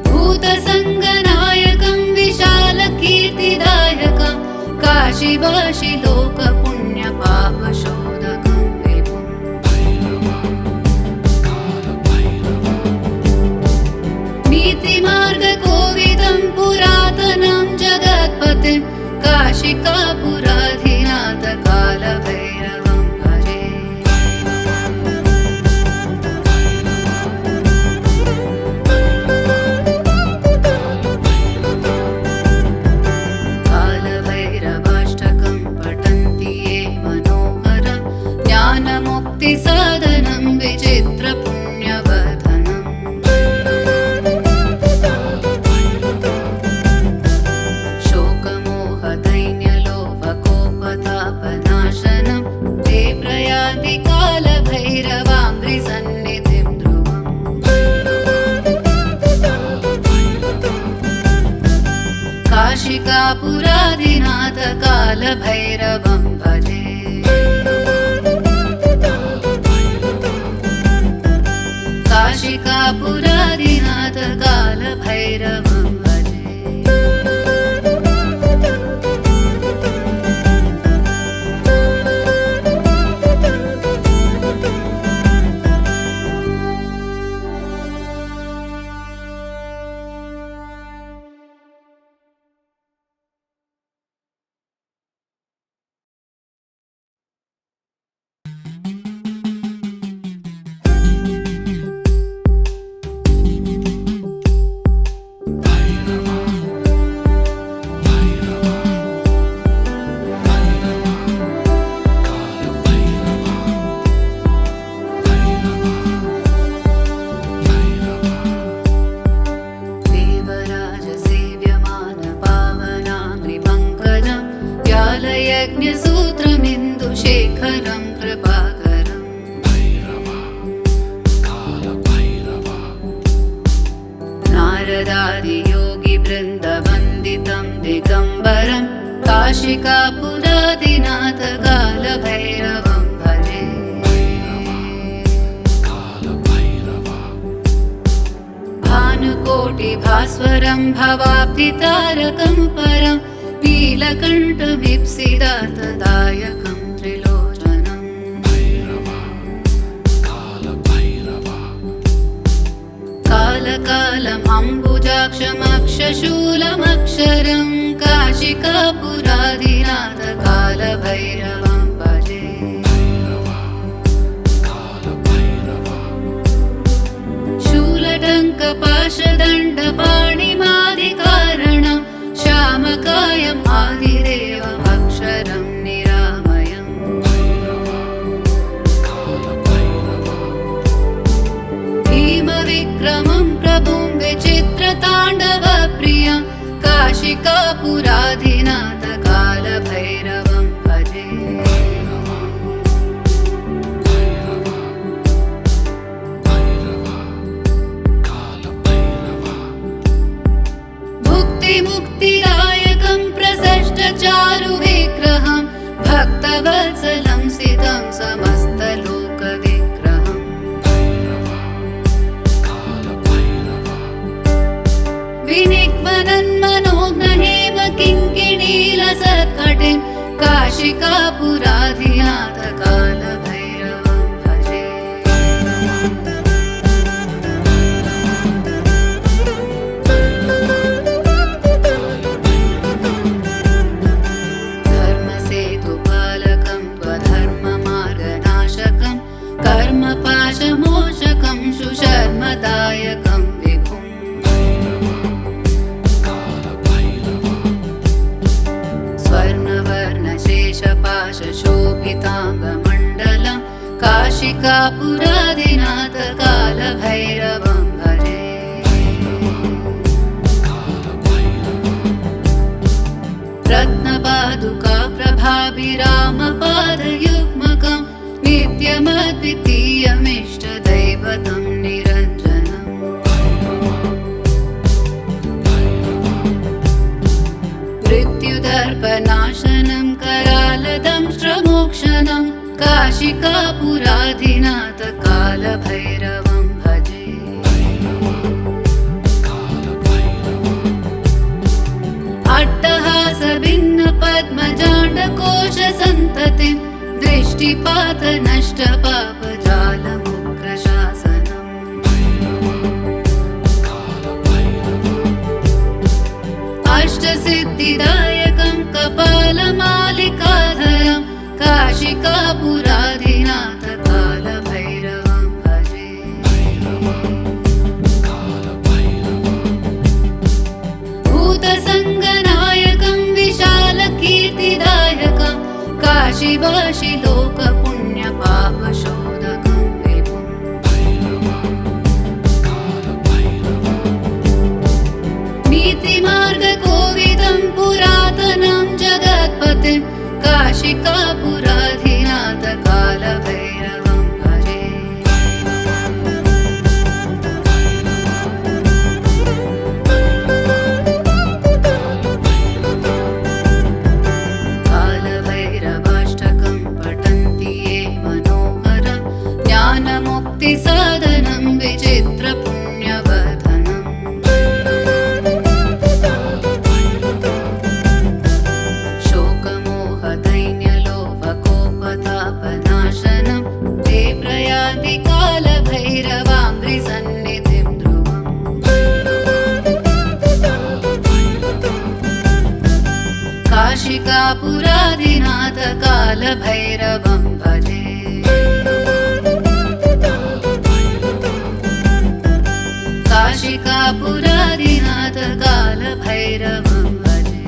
भूतसङ्गनायकं विशालकीर्तिदायकं काशीवासि लोकपुण्यपापशोधकं विभुम् नीतिमार्गकोविदं पुरातनं जगत्पतिं काशिकापुराधिनाथ कालभैरवं भजे। कालभैरवाष्टकं पठन्ति ये मनोहरं ज्ञानमुक्तिसाधनं विचित्रपुण्यवर्धनम् शोकमोहदैन्यलोभकोपतापनाशनं ते प्रयान्ति कालभैरवाङ्घ्रिसन्निधिं ध्रुवम् काशिकापुरादिनाथ कालभैरवं भजे। काशिकापुरादिनाथ कालभैरवं भजे। काशिकापुरादिनाथ कालभैरवं भजे कालभैरवा भानुकोटिभास्वरं भवाब्धितारकं परं नीलकण्ठमीप्सितार्थदायकं त्रिलोचनं भैरवा कालभैरवा कालकालम् अम्बुजाक्षमक्षशूलमक्षरं काशिकापुरादिनाथ कालभैरवं भजे भैरवा कालभैरवा शूलटङ्कपाशदण्डपाणिमादिकारणं श्यामकायम् आदिदेवमक्षरं निरामयम् भैरवा कालभैरवा भीमविक्रमं प्रभुं विचित्रताण्डवप्रियं काशिकापुरादिनाथ कालभैरवं भजे भैरवा भैरवा भैरवा कालभैरवा भुक्तिमुक्तिदायकं प्रसष्टचारुविग्रहं भक्तवत्सलं सितं समस्तलोकविग्रहम् भैरवा कालभैरवा विनिक्वनन्मनोज्ञहेम किङ्किणीलसत्कटिं काशिकापुराधिनाथ कालभैरवं भजे धर्मसेतुपालकं त्वधर्ममार्गनाशकं कर्मपाशमोचकं सुशर्मदायकं विभुम् कालभैरवा स्वर्णवर्णशेषपाशशोभिताङ्गमण्डलं काशिकापुरादिनाथ कालभैरवं भजे रत्नपादुका प्रभाभिरामपादयुग्मकं नित्यमद्वितीयमिष्टदैवतं निरञ्जनम् मृत्युदर्पनाशनं करालदंष्ट्रमोक्षणं काशिकापुराधिनाथ कालभैरवं भजे अट्टहासभिन्नपद्मजाण्डकोशसन्ततिं दृष्टिपातनष्टपापजालमुग्रशासनम् अष्टसिद्धिदायकं कपालमालिकाधरं काशिकापुराधिनाथ कालभैरवं भजे भूतसङ्गनायकं विशालकीर्तिदायकं काशीवासि लोकपुण्यपापशोधकं विभुम् नीतिमार्गकोविदं पुरातनं जगत्पतिं काशिकापुराधिनाथ कालभैरवं भजे कालभैरवाष्टकं पठन्ति ये मनोहरं ज्ञानमुक्तिसाधनं विचित्रपुण्यवर्धनम् शोकमोहदैन्यलोभकोपतापनाशनं ते प्रयान्ति कालभैरवाङ्घ्रिसन्निधिं ध्रुवम् काशिकापुरादिनाथ कालभैरवं भजे काशिकापुरादिनाथ कालभैरवं भजे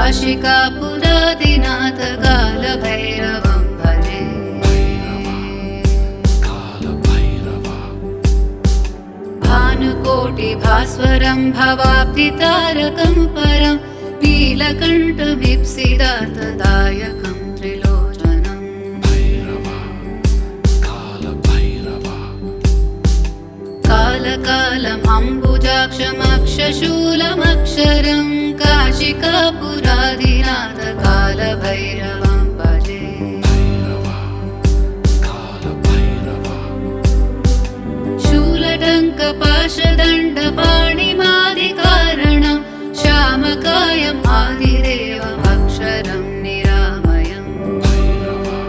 काशिकापुरादिनाथ कालभैरवं भजे कालभैरवा भानुकोटिभास्वरं भवाब्धितारकं परं नीलकण्ठमीप्सितार्थदायकं त्रिलोचनं भैरवा कालभैरवा कालकालम् अम्बुजाक्षमक्षशूलमक्षरं काशिकापुरादिनाथ कालभैरवं भजे भैरवा कालभैरवा शूलटङ्कपाशदण्डपाणिमादिकारणं श्यामकायम् आदिदेवमक्षरं निरामयम् भैरवा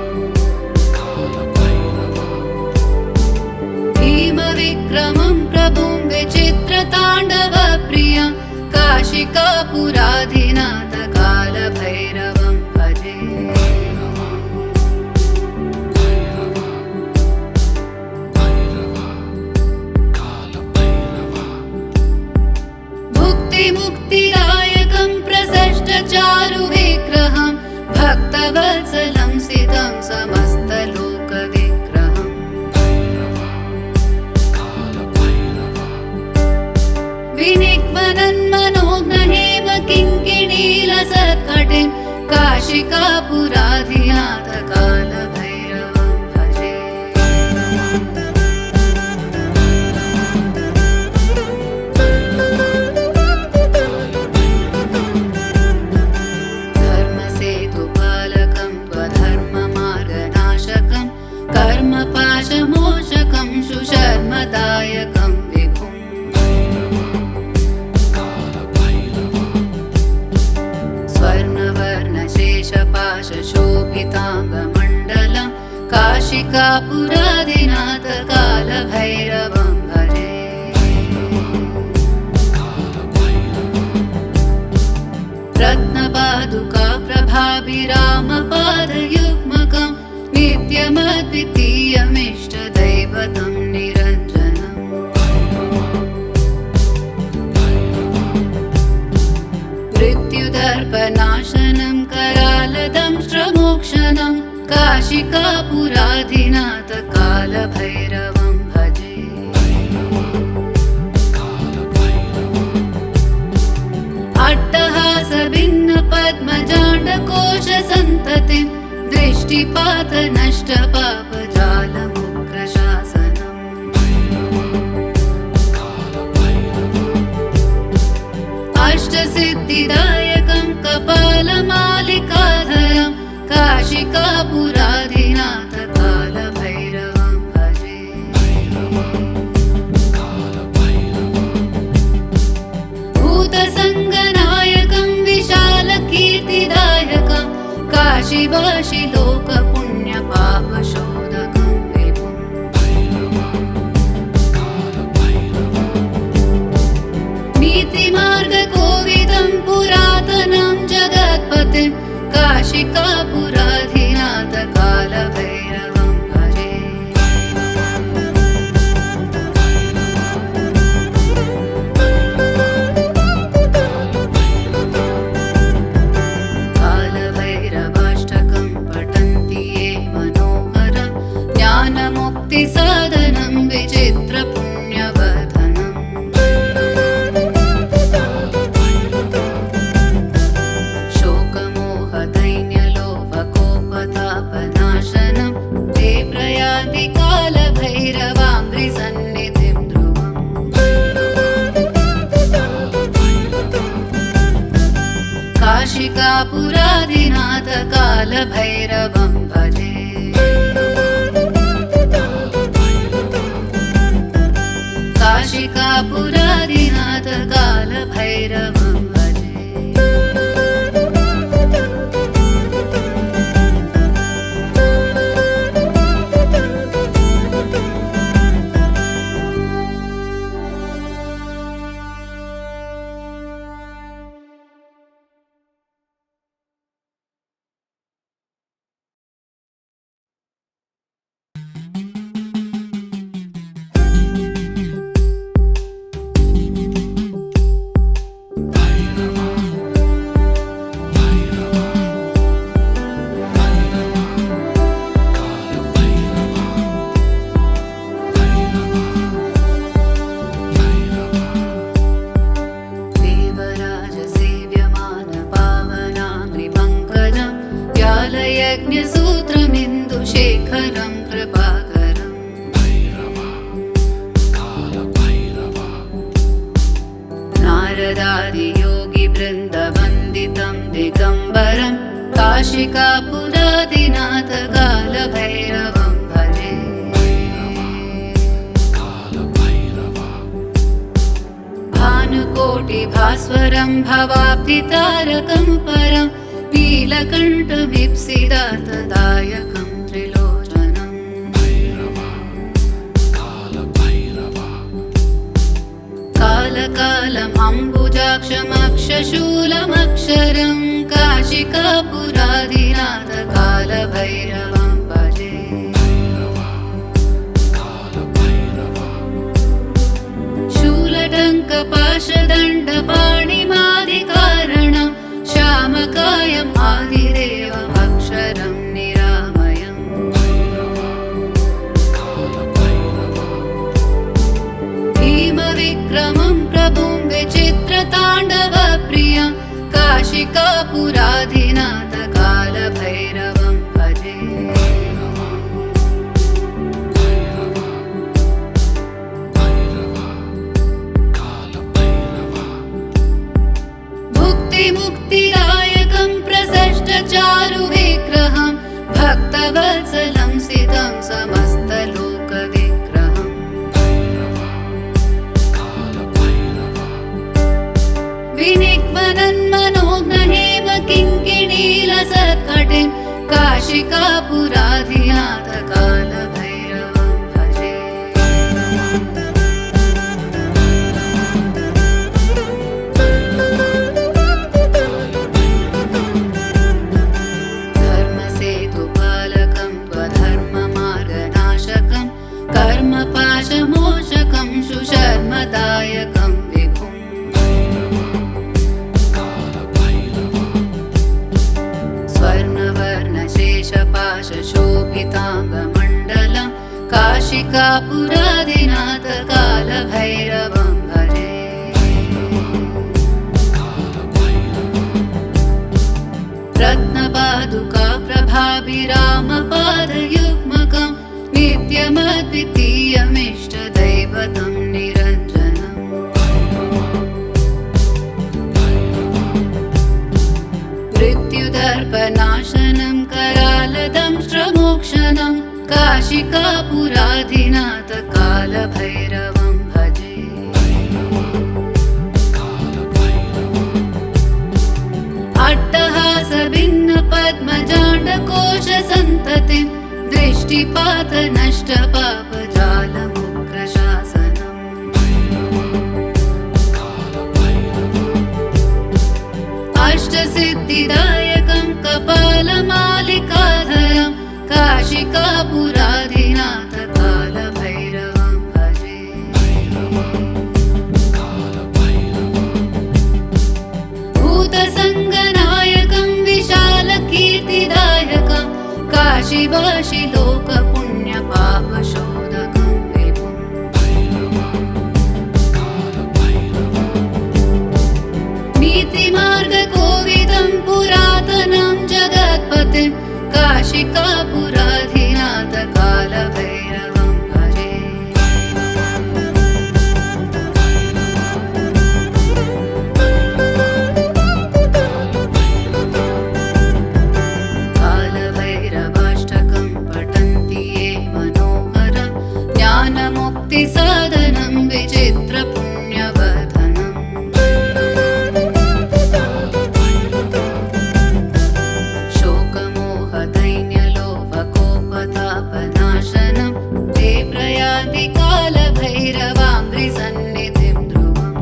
कालभैरवा भीमविक्रमं प्रभुं विचित्रताण्डवप्रियं काशिकापुरादिनाथ कालभैरवं भजे भैरवा भैरवा भैरवा कालभैरवा भुक्तिमुक्तिदायकं प्रसष्टचारुविग्रहं भक्तवत्सलं सितं समस्तलोकविग्रहम् भैरवा कालभैरवा विनिक्वनन्मनोज्ञहेम किङ्किणीलसत्कटिं काशिकापुराधिनाथ कालभैरवं भजे धर्मसेतुपालकं त्वधर्ममार्गनाशकं कर्मपाशमोचकं सुशर्मदायकं विभुम् कालभैरवा स्वर्णवर्णशेषपाशशोभिताङ्गमण्डलं काशिकापुरादिनाथ कालभैरवं भजे कालभैरवा रत्नपादुका प्रभाभिरामपादयुग्मकं नित्यमद्वितीयमिष्टदैवतं निरञ्जनम् मृत्युदर्पनाशनं करालदंष्ट्रमोक्षणं काशिकापुराधिनाथ कालभैरवं भजे अट्टहासभिन्नपद्मजाण्डकोशसन्ततिं दृष्टिपातनष्टपापजालमुग्रशासनम् अष्टसिद्धिदायकं कपालमालिकाधरं काशिकापुराधिनाथ कालभैरवं भजे भूतसङ्गनायकं विशालकीर्तिदायकं काशीवासि लोकपुण्यपापशोधकं विभुम् नीतिमार्गकोविदं पुरातनं जगत्पतिं काशिकापुराधिनाथ कालभैरवं भजे कालभैरवाष्टकं पठन्ति ये मनोहरं ज्ञानमुक्तिसाधनं विचित्रपुण्यवर्धनम् शोकमोहदैन्यलोभकोपतापनाशनं ते प्रयान्ति कालभैरवाङ्घ्रिसन्निधिं ध्रुवम् काशिकापुरादिनाथ कालभैरवं भजे काशिकापुरादिनाथ कालभैरवं भजे भास्वरं भवाब्धितारकं परं नीलकण्ठमीप्सितार्थदायकं त्रिलोचनम् भैरवा कालभैरवा कालकालम् अम्बुजाक्षमक्षशूलमक्षरं काशिकापुराधिनाथ कालभैरवं भजे भैरवा कालभैरवा शूलटङ्कपाशदण्डपाणिमादिकारणं श्यामकायम् आदिदेवमक्षरं निरामयम् भैरवा कालभैरवा भीमविक्रमं प्रभुं विचित्रताण्डवप्रियं काशिकापुराधिनाथ कालभैरवं भजे भैरवा भैरवा भैरवा कालभैरवा भुक्तिमुक्तिदायकं प्रसष्टचारुविग्रहं भक्तवत्सलं सितं समस्तलोकविग्रहम् भैरवा कालभैरवा विनिक्वनन्मनोज्ञहेम किङ्किणीलसत्कटिं काशिकापुराधिनाथ कालभैरवं भजे धर्मसेतुपालकं त्वधर्ममार्गनाशकं कर्मपाशमोचकं सुशर्मदायकं विभुम् कालभैरवा स्वर्णवर्णशेषपाशशोभिताङ्गमण्डलं काशिकापुराधिनाथ कालभैरवं भजे रत्नपादुका प्रभाभिरामपादयुग्मकं नित्यमद्वितीयमिष्टदैवतं निरञ्जनम् मृत्युदर्पनाशनं करालदंष्ट्रमोक्षणं काशिकापुराधिनाथ कालभैरवं भजे अट्टहासभिन्नपद्मजाण्डकोशसन्ततिं दृष्टिपातनष्टपापजालमुग्रशासनम् अष्टसिद्धिदायकं कपालमालिकाधरं काशिकापुराधिनाथ कालभैरवं भजे भूतसङ्गनायकं विशालकीर्तिदायकं काशीवासि लोकपुण्यपापशोधकं विभुम् नीतिमार्गकोविदं पुरातनं जगत्पतिं काशिकापुराधिनाथ कालभैरवं भजे कालभैरवाष्टकं पठन्ति ये मनोहरं ज्ञानमुक्तिसाधनं विचित्रपुण्यवर्धनम् शोकमोहदैन्यलोभकोपतापनाशनं ते प्रयान्ति कालभैरवाङ्घ्रिसन्निधिं ध्रुवम्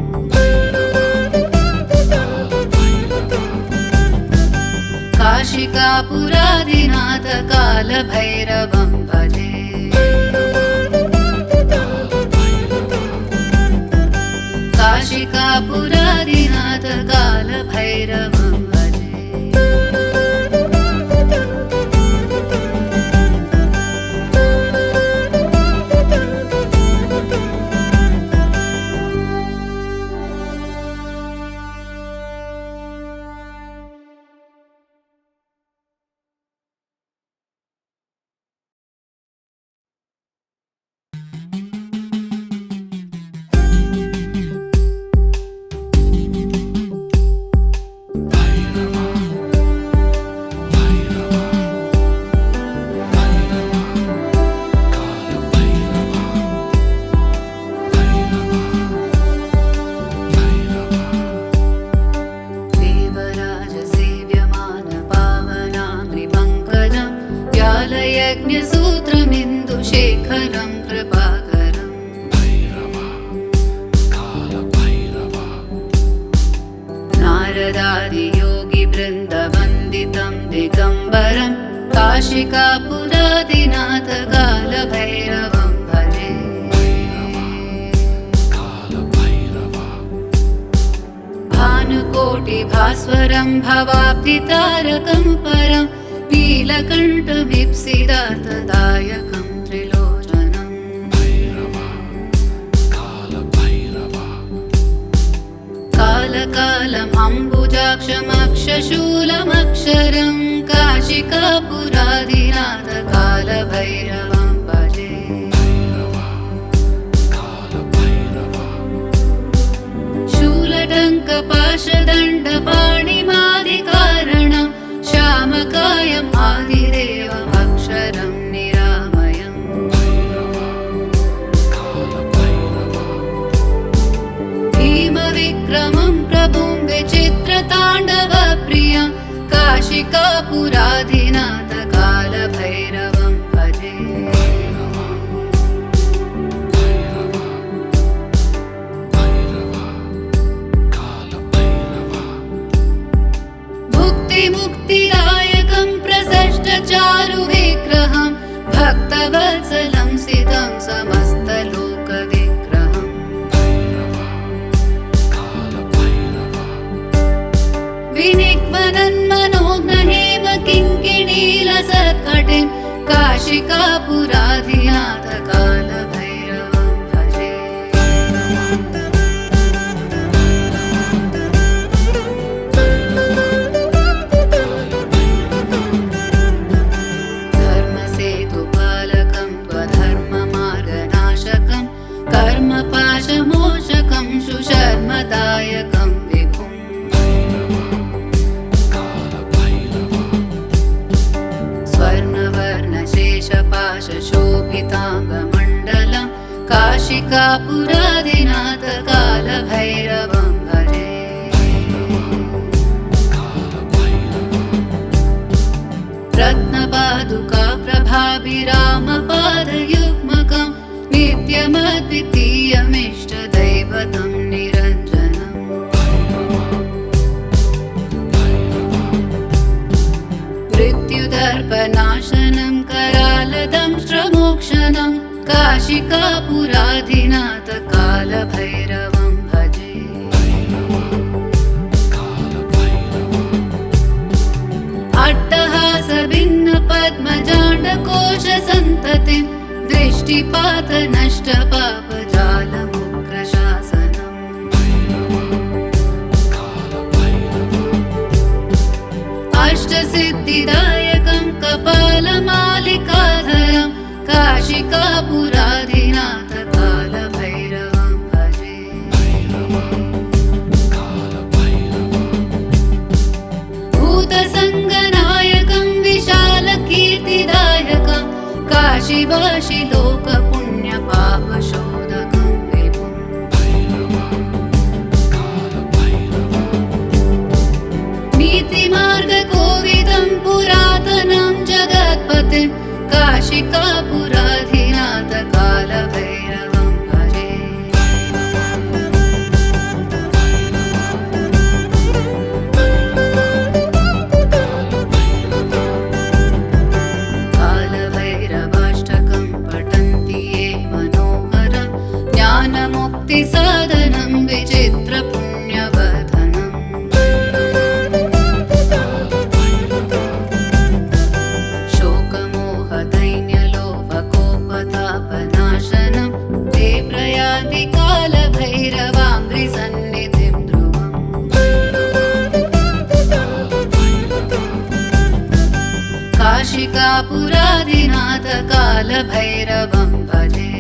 काशिकापुराधिनाथ कालभैरवं भजे काशिकापुराधिनाथ कालभैरवं भजे भैरवा शेखरं कृपाकरम् भैरवा कालभैरवा नारदादियोगिवृन्दवन्दितं दिगम्बरं काशिकापुरादिनाथ कालभैरवं भजे कालभैरवा भानुकोटिभास्वरं भवाब्धितारकं परं नीलकण्ठमीप्सितार्थदायकं त्रिलोचनम् भैरवा कालभैरवा कालकालम् अम्बुजाक्षमक्षशूलमक्षरं काशिकापुरादिनाथ कालभैरवं भजे भैरवा कालभैरवा शूलटङ्कपाशदण्डपाणिमादिकारणं श्यामकायम् आदिदेवमक्षरं निरामयम् भैरवा कालभैरवा भीमविक्रमं प्रभुं विचित्रताण्डवप्रियं काशिकापुराधिनाथ कालभैरवं भजे भैरवा भैरवा भैरवा कालभैरवा भुक्तिमुक्तिदायकं प्रसष्टचारुविग्रहं भक्तवत्सलं सितं समस्तलोकविग्रहम् भैरवा कालभैरवा विनिक्वनन्मनोज्ञहेम किङ्किणीलसत्कटिं काशिकापुराधिनाथ कालभैरवं भजे धर्मसेतुपालकं त्वधर्ममार्गनाशकं कर्मपाशमोचकं सुशर्मदायकं विभुम् कालभैरवा स्वर्णवर्णशेषपाशशोभिताङ्गमण्डलं काशिकापुरादिनाथ कालभैरवं भजे रत्नपादुका प्रभाभिरामपादयुग्मकं नित्यमद्वितीयमिष्टदैवतं निरञ्जनम् मृत्युदर्पनाशनं करालदंष्ट्रमोक्षणं काशिकापुराधिनाथ कालभैरवं भजे अट्टहासभिन्नपद्मजाण्डकोशसन्ततिं दृष्टिपातनष्टपापजालमुग्रशासनम् अष्टसिद्धिदायकं कपालमालिकाधरं काशिकापुराधिनाथ कालभैरवं भजे भूतसङ्गनायकं विशालकीर्तिदायकं काशीवासि लोकपुण्यपापशोधकं विभुम् नीतिमार्गकोविदं पुरातनं जगत्पतिं काशिकापुराधिनाथ कालभैरवं भजे कालभैरवाष्टकं पठन्ति ये मनोहरं ज्ञानमुक्तिसाधनं विचित्रपुण्यवर्धनम् शोकमोहदैन्यलोभकोपतापनाशनं ते प्रयान्ति कालभैरवाङ्घ्रिसन्निधिं ध्रुवम् काशिकापुराधिनाथ कालभैरवं भजे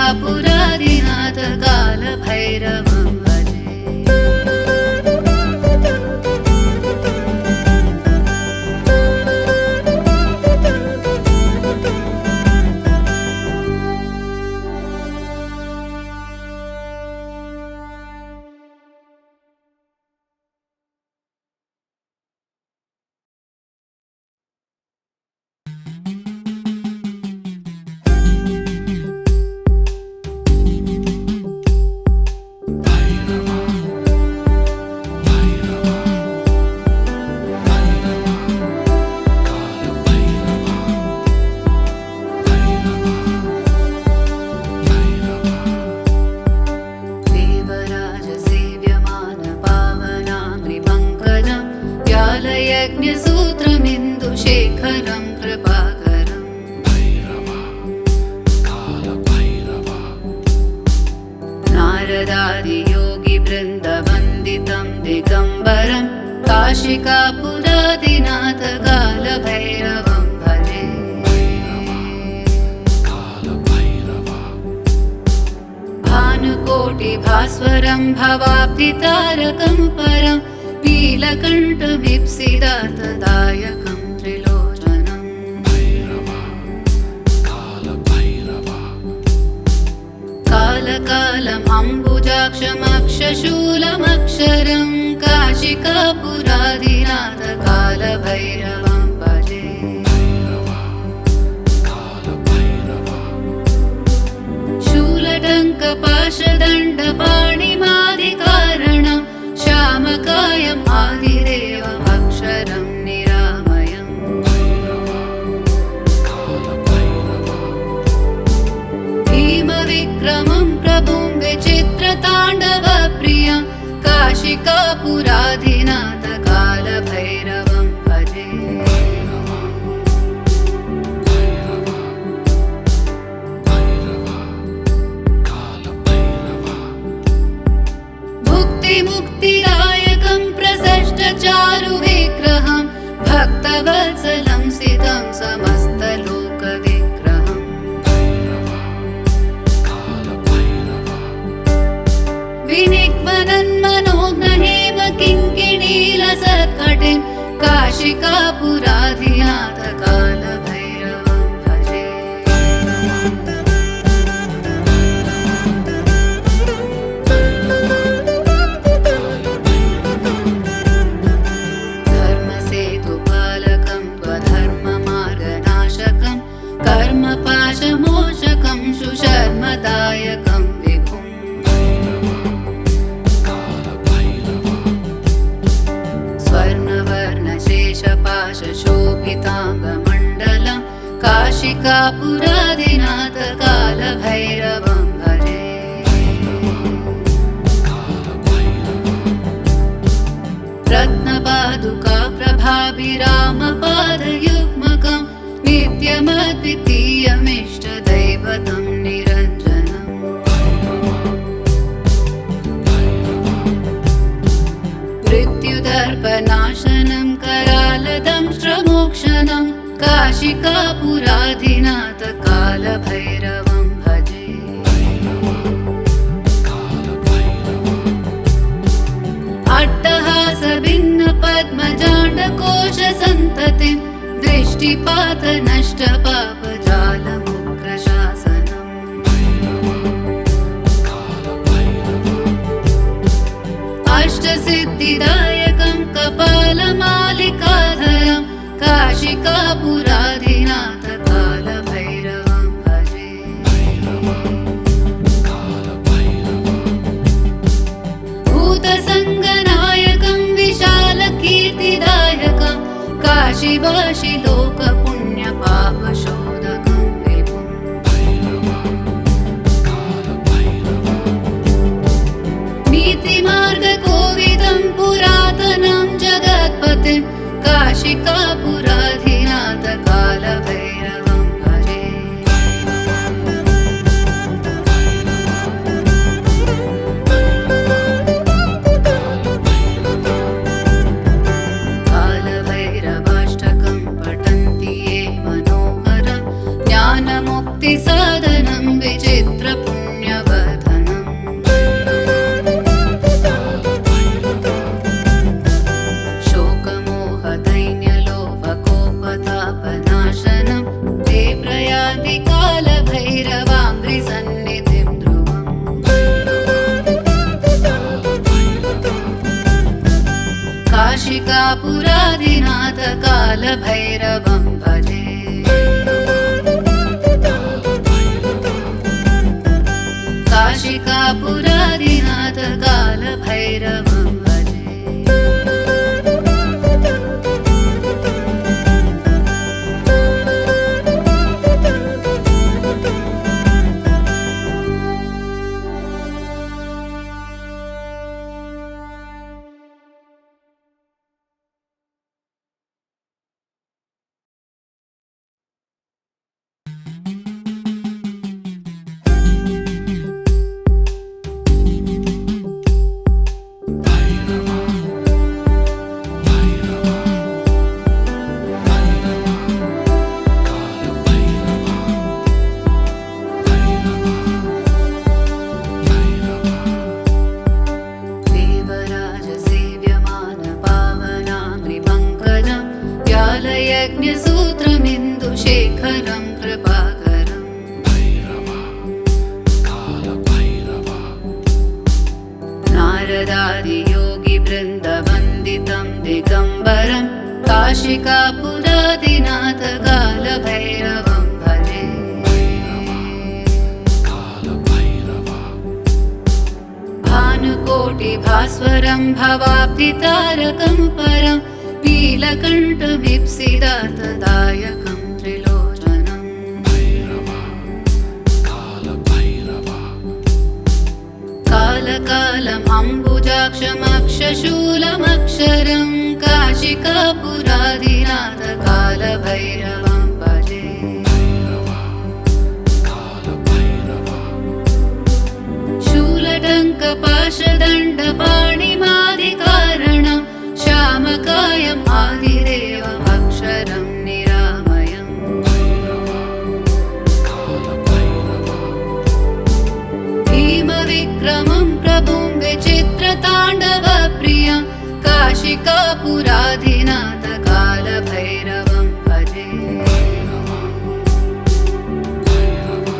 काशिकापुराधिनाथ कालभैरवं यज्ञसूत्रमिन्दुशेखरं कृपाकरम् भैरवा कालभैरवा नारदादियोगिवृन्दवन्दितं दिगम्बरं काशिकापुरादिनाथ कालभैरवं भजे कालभैरवा भानुकोटिभास्वरं भवाब्धितारकं परं नीलकण्ठमीप्सितार्थदायकं त्रिलोचनम् भैरवा कालभैरवा कालकालम् अम्बुजाक्षमक्षशूलमक्षरं काशिकापुरादिनाथ कालभैरवं भजे भैरवा कालभैरवा शूलटङ्कपाशदण्डपाणिमादिकारणं श्यामकायम् आदिदेवमक्षरं निरामयम् भैरवा कालभैरवा भीमविक्रमं प्रभुं विचित्रताण्डवप्रियं काशिकापुराधिनाथ कालभैरवं भजे भैरवा भैरवा भैरवा कालभैरवा भुक्तिमुक्तिदायकं प्रसष्टचारुविग्रहं भक्तवत्सलं सितं समस्तलोकविग्रहम् भैरवा कालभैरवा विनिक्वनन्मनोज्ञहेम किङ्किणीलसत्कटिं काशिकापुराधिनाथ कालभैरवं भजे धर्मसेतुपालकं त्वधर्ममार्गनाशकं कर्मपाशमोचकं सुशर्मदायकं विभुम् कालभैरवा स्वर्णवर्णशेषपाशशोभिताङ्गमण्डलं काशिकापुरादिनाथ कालभैरवं भजे कालभैरवा रत्नपादुका प्रभाभिरामपादयुग्मकं नित्यमद्वितीयमिष्टदैवतं निरञ्जनम् मृत्युदर्पनाशनं करालदं श्रमोक्षणं काशिकापुराधिनाथ कालभैरवं भजे अट्टहासभिन्नपद्मजाण्डकोशसन्ततिं दृष्टिपातनष्टपापजालमुग्रशासनम् अष्टसिद्धिदायकं कपालमालिकाधरं काशिकापुराधिनाथ कालभैरवं भजे भूतसङ्गनायकं विशालकीर्तिदायकं काशीवासि लोकपुण्यपापशोधकं विभुम् नीतिमार्गकोविदं पुरातनं जगत्पतिं काशिकापुराधिनाथ कालभैरवं भजे कालभैरवाष्टकं पठन्ति ये मनोहरं ज्ञानमुक्तिसाधनं विचित्रपुण्यवर्धनम् शोकमोहदैन्यलोभकोपतापनाशनं ते प्रयान्ति कालभैरवाङ्घ्रिसन्निधिं ध्रुवम् काशिकापुराधिनाथ कालभैरवं भजे काशिकापुराधिनाथ कालभैरवं यज्ञसूत्रमिन्दुशेखरं कृपाकरम् भैरवा कालभैरवा नारदादियोगिवृन्दवन्दितं दिगम्बरं काशिकापुरादिनाथ कालभैरवं भजे कालभैरवा भानुकोटिभास्वरं भवाब्धितारकं परं नीलकण्ठमीप्सितार्थदायकं त्रिलोचनम् भैरवा कालभैरवा कालकालम् अम्बुजाक्षमक्षशूलमक्षरं काशिकापुरादिनाथ कालभैरवं भजे भैरवा कालभैरवा शूलटङ्कपाशदण्डपाणिमादिकारणं श्यामकायम् आदिदेवमक्षरं निरामयम् भैरवा कालभैरवा भीमविक्रमं प्रभुं विचित्रताण्डवप्रियं काशिकापुराधिनाथ कालभैरवं भजे भैरवा भैरवा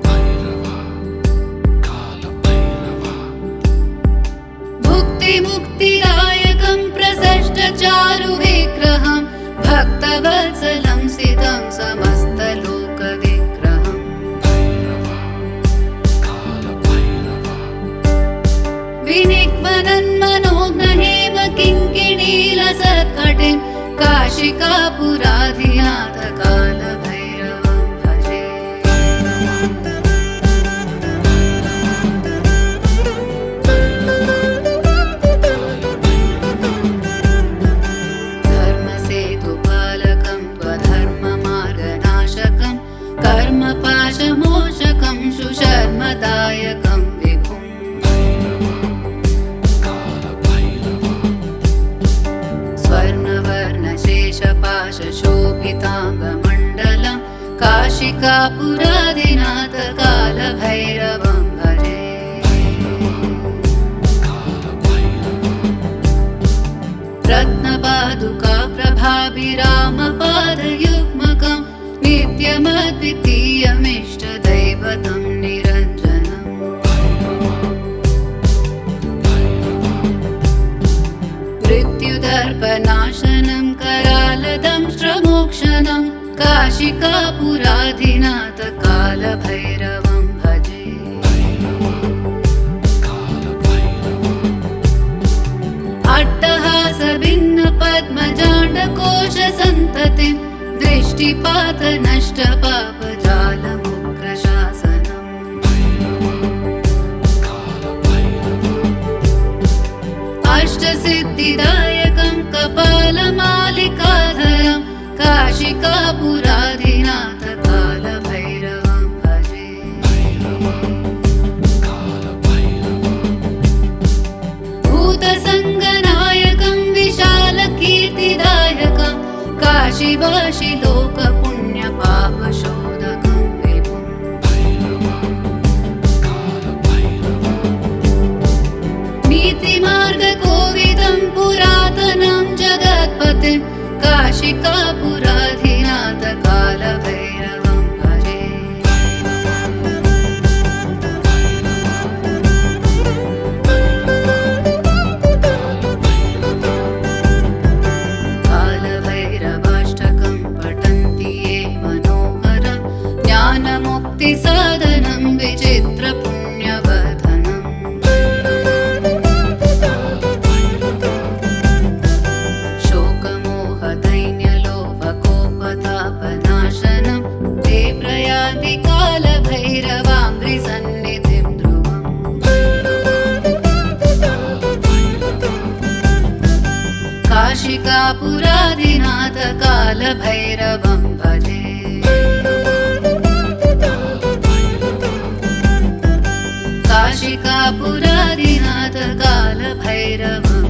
भैरवा कालभैरवा भुक्तिमुक्तिदायकं प्रसष्टचारुविग्रहं भक्तवत्सलं सितं समस्तलोकविग्रहम् भैरवा कालभैरवा विनिक्वनन्मनोज्ञहेम किङ्किणीलसत्कटिं काशिकापुराधिनाथ कालभैरवं भजे धर्मसेतुपालकं त्वधर्ममार्गनाशकं कर्मपाशमोचकं सुशर्मदायकं विभुम् कालभैरवा स्वर्णवर्णशेषपाशशोभिताङ्गमण्डलं काशिकापुरादिनाथ कालभैरवं भजे रत्नपादुका प्रभाभिरामपादयुग्मकं नित्यमद्वितीयमिष्टदैवतं निरञ्जनम् मृत्युदर्पनाशनं करालदंष्ट्रमोक्षणं काशिकापुराधिनाथ कालभैरवं भजे अट्टहासभिन्नपद्मजाण्डकोशसन्ततिं दृष्टिपातनष्टपापजालमुग्रशासनम् अष्टसिद्धिदायकं कपालमालिकाधरं काशिकापुराधिनाथ कालभैरवं भजे भूतसङ्गनायकं विशालकीर्तिदायकं काशीवासि लोकपुण्यपापशोधकं विभुम् नीतिमार्गकोविदं पुरातनं जगत्पतिं काशिकापुराधिनाथ कालभैरवं भजे कालभैरवाष्टकं पठन्ति ये मनोहरं ज्ञानमुक्तिसाधनं विचित्रपुण्यवर्धनम् शोकमोहदैन्यलोभकोपतापनाशनं ते प्रयान्ति कालभैरवाङ्घ्रिसन्निधिं ध्रुवम् काशिकापुराधिनाथ कालभैरवं भजे काशिकापुराधिनाथ कालभैरवं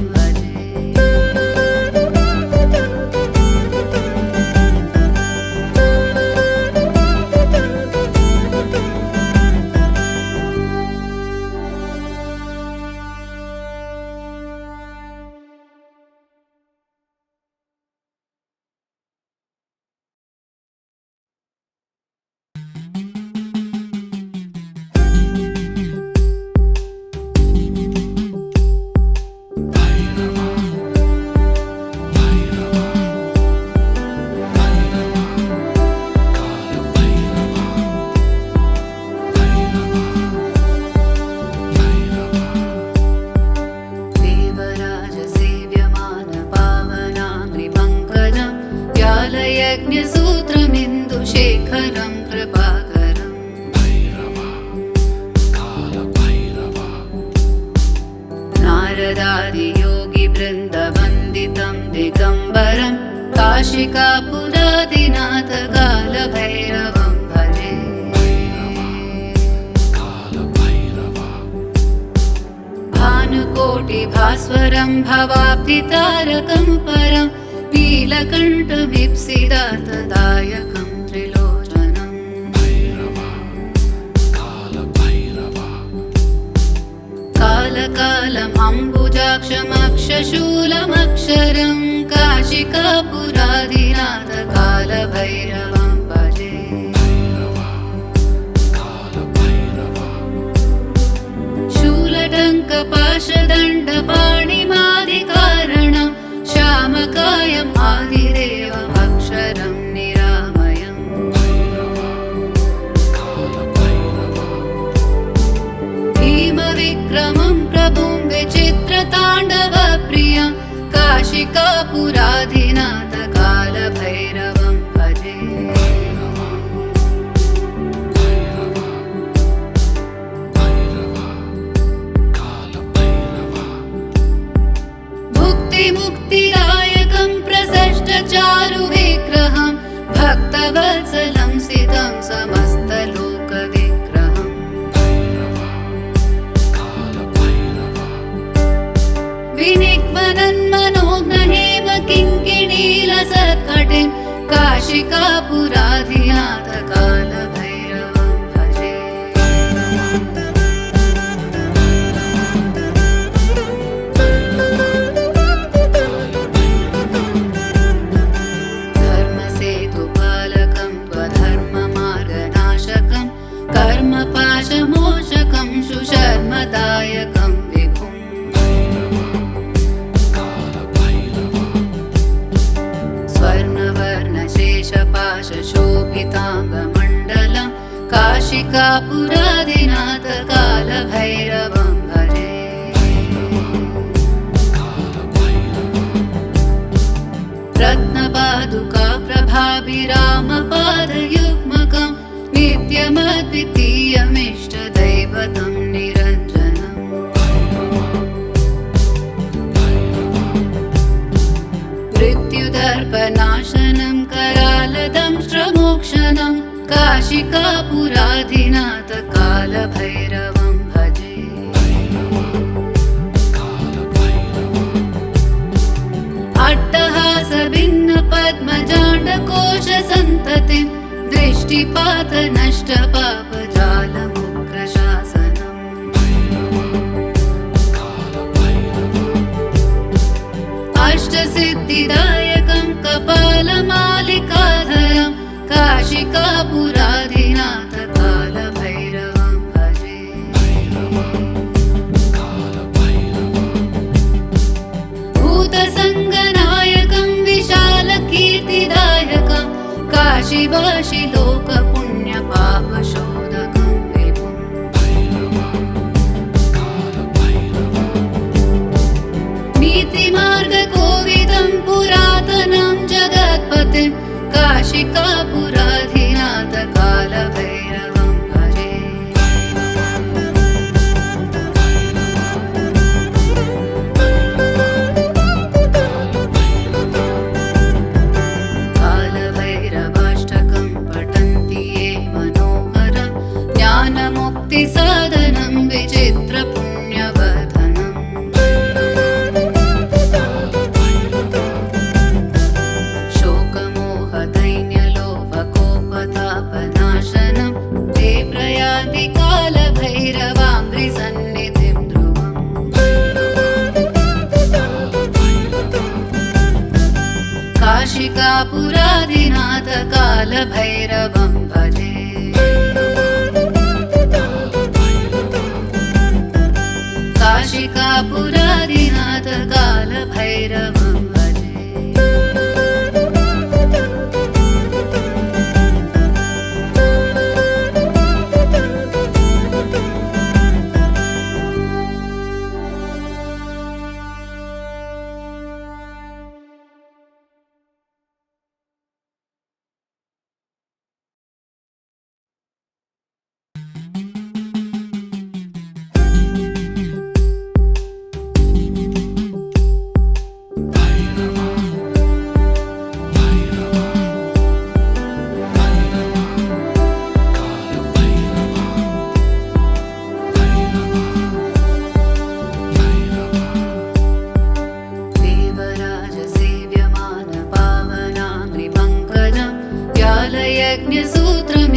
शेखरं कृपाकरम् भैरवा कालभैरवा नारदादियोगिवृन्दवन्दितं दिगम्बरं काशिकापुरादिनाथ कालभैरवं भजे कालभैरवा भानुकोटिभास्वरं भवाब्धितारकं परं नीलकण्ठमीप्सितार्थदायकं त्रिलोचनम् भैरवा कालभैरवा कालकालम् अम्बुजाक्षमक्षशूलमक्षरं काशिकापुरादिनाथ कालभैरवं भजे भैरवा कालभैरवा शूलटङ्कपाशदण्डपाणिमादिकारणं श्यामकायम् आदिदेवमक्षरं निरामयम् भैरवा कालभैरवा भीमविक्रमं प्रभुं विचित्रताण्डवप्रियं काशिकापुराधिनाथ कालभैरवं भजे भैरवा भैरवा भैरवा कालभैरवा भुक्तिमुक्तिदायकं प्रसष्टचारुविग्रहं भक्तवत्सलं सितं समस्तलोकविग्रहम् भैरवा कालभैरवा विनिक्वनन्मनोज्ञहेम किङ्किणीलसत्कटिं काशिकापुराधिनाथ कालभैरवं भजे धर्मसेतुपालकं त्वधर्ममार्गनाशकं कर्मपाशमोचकं सुशर्मदायकं विभुम् कालभैरवा स्वर्णवर्णशेषपाशशोभिताङ्गमण्डलं काशिकापुरादिनाथ कालभैरवं भजे रत्नपादुका प्रभाभिरामपादयुग्मकं नित्यमद्वितीयमिष्टदैवतं निरञ्जनम् मृत्युदर्पनाशनं करालदंष्ट्रमोक्षणं काशिकापुराधिनाथ कालभैरवं भजे अट्टहासभिन्नपद्मजाण्डकोशसन्ततिं दृष्टिपातनष्टपापजालमुग्रशासनम् अष्टसिद्धिदायकं कपालमालिकाधरं काशिकापुराधिनाथ कालभैरवं भजे भूतसङ्गनायकं विशालकीर्तिदायकं काशीवासि लोकपुण्यपापशोधकं विभुम् नीतिमार्गकोविदं पुरातनं जगत्पतिं काशिकापुराधिनाथ कालभैरवं भजे कालभैरवाष्टकं पठन्ति ये मनोहरं ज्ञानमुक्तिसाधनं विचित्रपुण्यवर्धनम् शोकमोहदैन्यलोभकोपतापनाशनं ते प्रयान्ति कालभैरवाङ्घ्रिसन्निधिं ध्रुवम् काशिकापुराधिनाथ कालभैरवं भजे काशिकापुराधिनाथ कालभैरवं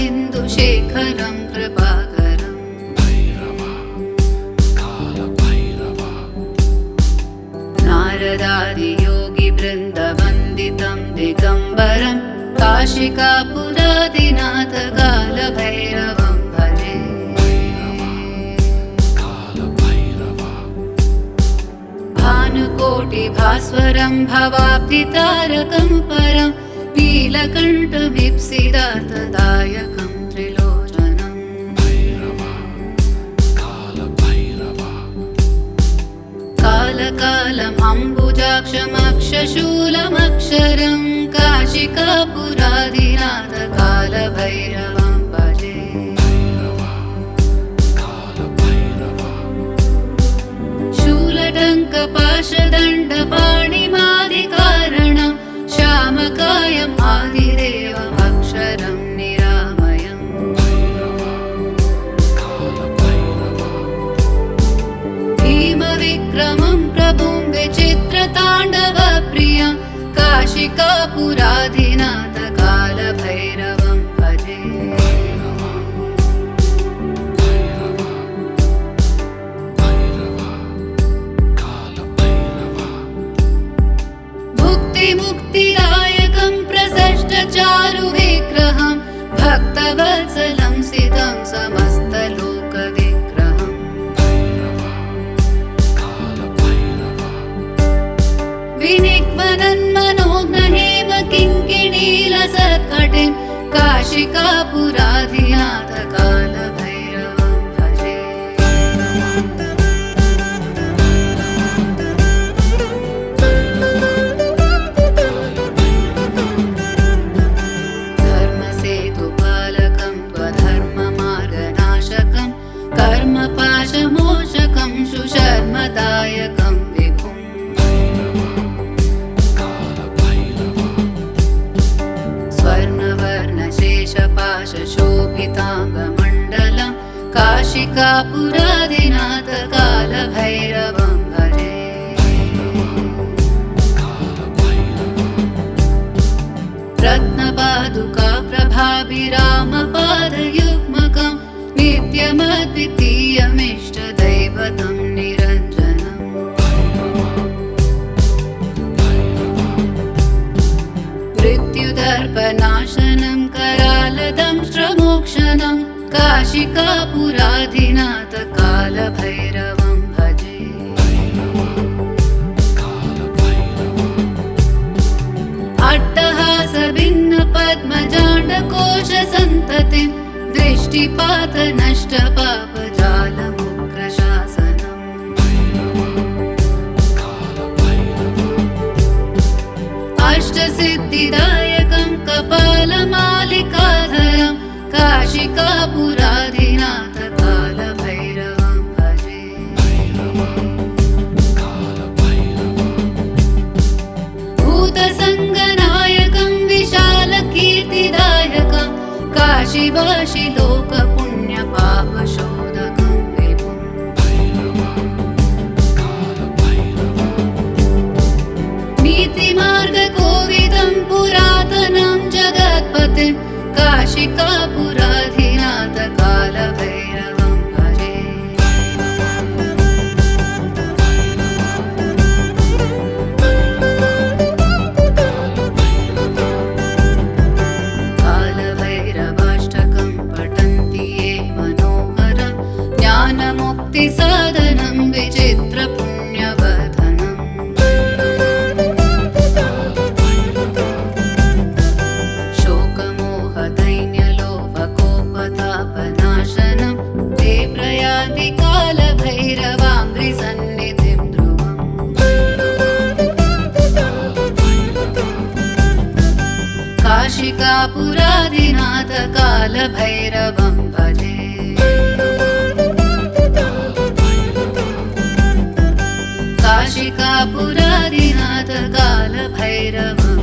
यज्ञसूत्रमिन्दुशेखरं कृपाकरम् भैरवा कालभैरवा नारदादियोगिवृन्दवन्दितं दिगम्बरं काशिकापुरादिनाथ कालभैरवं भजे कालभैरवा भानुकोटिभास्वरं भवाब्धितारकं परं नीलकण्ठमीप्सितार्थदायकं त्रिलोचनम् भैरवा कालभैरवा कालकालम् अम्बुजाक्षमक्षशूलमक्षरं काशिकापुरादिनाथ कालभैरवं भजे भैरवा कालभैरवा शूलटङ्कपाशदण्डपाणिमादिकारणं श्यामकायम् आदिदेवमक्षरं निरामयम् भैरवा कालभैरवा भीमविक्रमं प्रभुं विचित्रताण्डवप्रियं काशिकापुराधिनाथ कालभैरवं भजे भैरवा भैरवा भैरवा कालभैरवा भुक्तिमुक्तिदायकं प्रसष्टचारुविग्रहं भक्तवत्सलं सितं समस्तलोकविग्रहम् भैरवा कालभैरवा विनिक्वनन्मनोज्ञहेम किङ्किणीलसत्कटिं काशिकापुराधिनाथ कालभैरवं भजे धर्मसेतुपालकं त्वधर्ममार्गनाशकं कर्मपाशमोचकं सुशर्मदायकं विभुम् कालभैरवा स्वर्णवर्णशेषपाशशोभिताङ्गमण्डलं काशिकापुरादिनाथ कालभैरवं भजे रत्नपादुका प्रभाभिरामपादयुग्मकं नित्यमद्वितीयमिष्टदैवतं निरञ्जनम् मृत्युदर्पनाशनं करालदंष्ट्रमोक्षणं काशिकापुराधिनाथ कालभैरवं भजे अट्टहासभिन्नपद्मजाण्डकोशसन्ततिं दृष्टिपातनष्टपापजालमुग्रशासनम् अष्टसिद्धिदायकं कपालमालिकाधरं काशिकापुराधिनाथ कालभैरवं भजे भूतसङ्गनायकं विशालकीर्तिदायकं काशीवासि लोकपुण्यपापशोधकं विभुम् नीतिमार्गकोविदं पुरातनं जगत्पतिं काशिकापुराधिनाथ कालभैरवं भजे कालभैरवाष्टकं पठन्ति ये मनोहरं ज्ञानमुक्तिसाधनं विचित्रपुण्यवर्धनम् शोकमोहदैन्यलोभकोपतापनाशनं ते प्रयान्ति कालभैरवाङ्घ्रिसन्निधिं ध्रुवम् काशिकापुराधिनाथ कालभैरवं भजे काशिकापुराधिनाथ कालभैरवं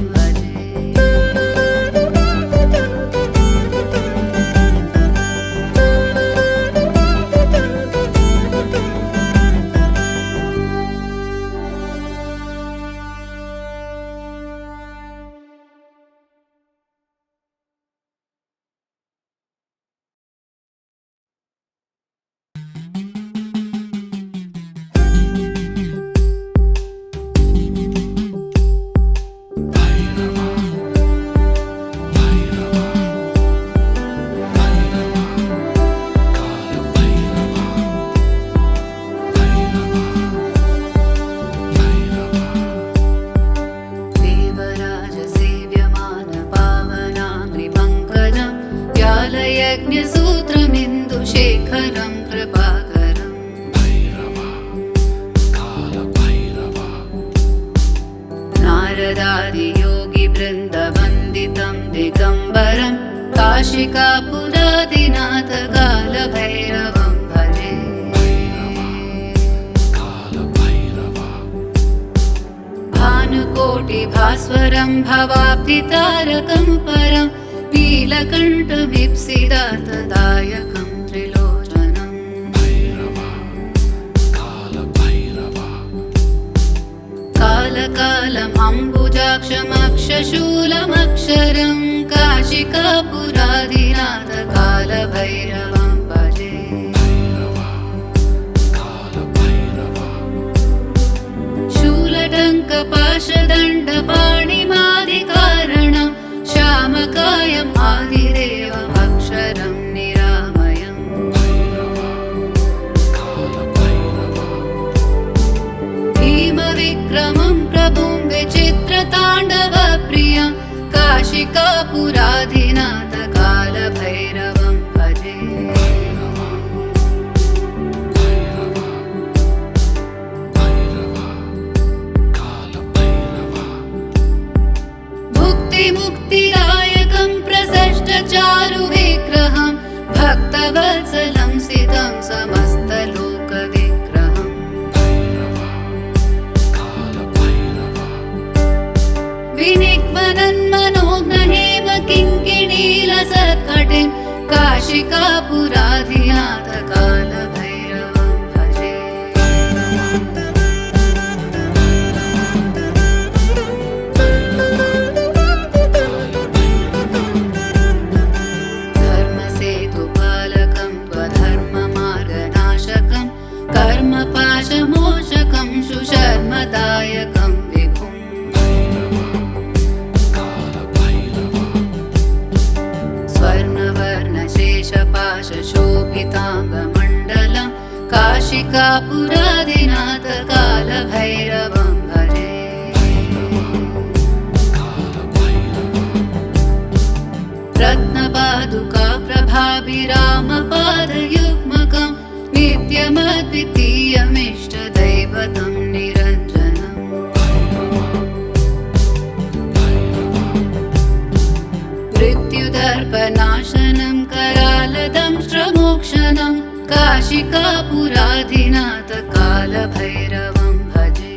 शेखरं कृपाकरम् भैरवा कालभैरवा नारदादियोगिवृन्दवन्दितं दिगम्बरं काशिकापुरादिनाथ कालभैरवं भजे कालभैरवा भानुकोटिभास्वरं भवाब्धितारकं परं नीलकण्ठमीप्सितार्थदायकं त्रिलोचनम् भैरवा कालभैरवा कालकालम् अम्बुजाक्षमक्षशूलमक्षरं काशिकापुरादिनाथ कालभैरवं भजे भैरवा कालभैरवा शूलटङ्कपाशदण्डपाणिमादिकारणं श्यामकायम् आदिदेवमक्षरं निरामयम् भैरवा कालभैरवा भीमविक्रमं प्रभुं विचित्रताण्डवप्रियं काशिकापुराधिनाथ कालभैरवं भजे भैरवा भैरवा भैरवा कालभैरवा भुक्तिमुक्तिदायकं प्रसष्टचारुविग्रहं भक्तवत्सलं सितं समस्तलोकविग्रहम् भैरवा कालभैरवा विनिक्वनन्मनोज्ञहेम किङ्किणीलसत्कटिं काशिकापुराधिनाथ कालभैरवं भजे धर्मसेतुपालकं त्वधर्ममार्गनाशकं कर्मपाशमोचकं सुशर्मदायकं विभुम् कालभैरवा स्वर्णवर्णशेषपाशशोभिताङ्गमण्डलं काशिकापुरादिनाथ कालभैरवं भजे रत्नपादुका प्रभाभिरामपादयुग्मकं नित्यमद्वितीयमिष्टदैवतं निरञ्जनम् मृत्युदर्पनाशनं करालदंष्ट्रमोक्षणं काशिकापुराधिनाथ कालभैरवं भजे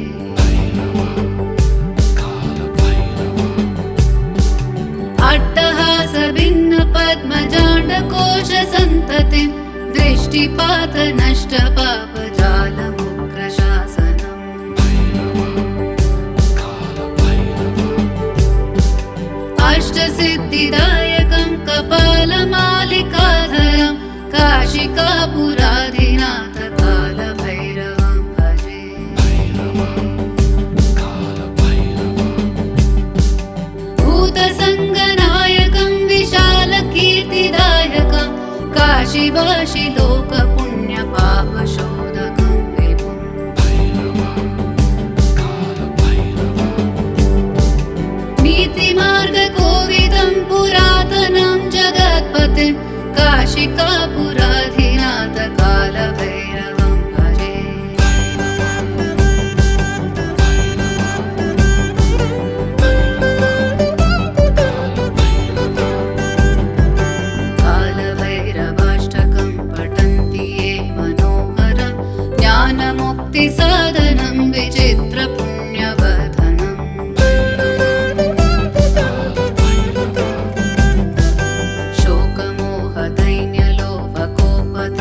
अट्टहासभिन्नपद्मजाण्डकोशसन्ततिं दृष्टिपातनष्टपापजालमुग्रशासनम् अष्टसिद्धिदायकं कपालमालिकाधरं काशिकापुराधिनाथ कालभैरवं भजे भूतसङ्गनायकं विशालकीर्तिदायकं काशीवासि लोकपुण्यपापशोधकं विभुम् नीतिमार्गकोविदं पुरातनं जगत्पतिं काशिकापुराधिनाथ कालभैरवं भजे कालभैरवाष्टकं पठन्ति ये मनोहरं ज्ञानमुक्तिसाधनं विचित्रपुण्यवर्धनम्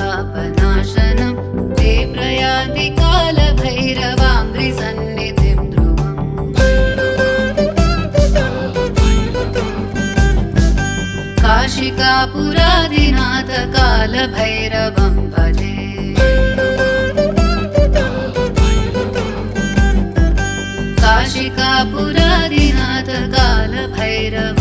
शोकमोहदैन्यलोभकोपतापनाशनं ते प्रयान्ति कालभैरवाङ्घ्रिसन्निधिं ध्रुवम् काशिकापुराधिनाथ कालभैरवं भजे काशिकापुराधिनाथ कालभैरवं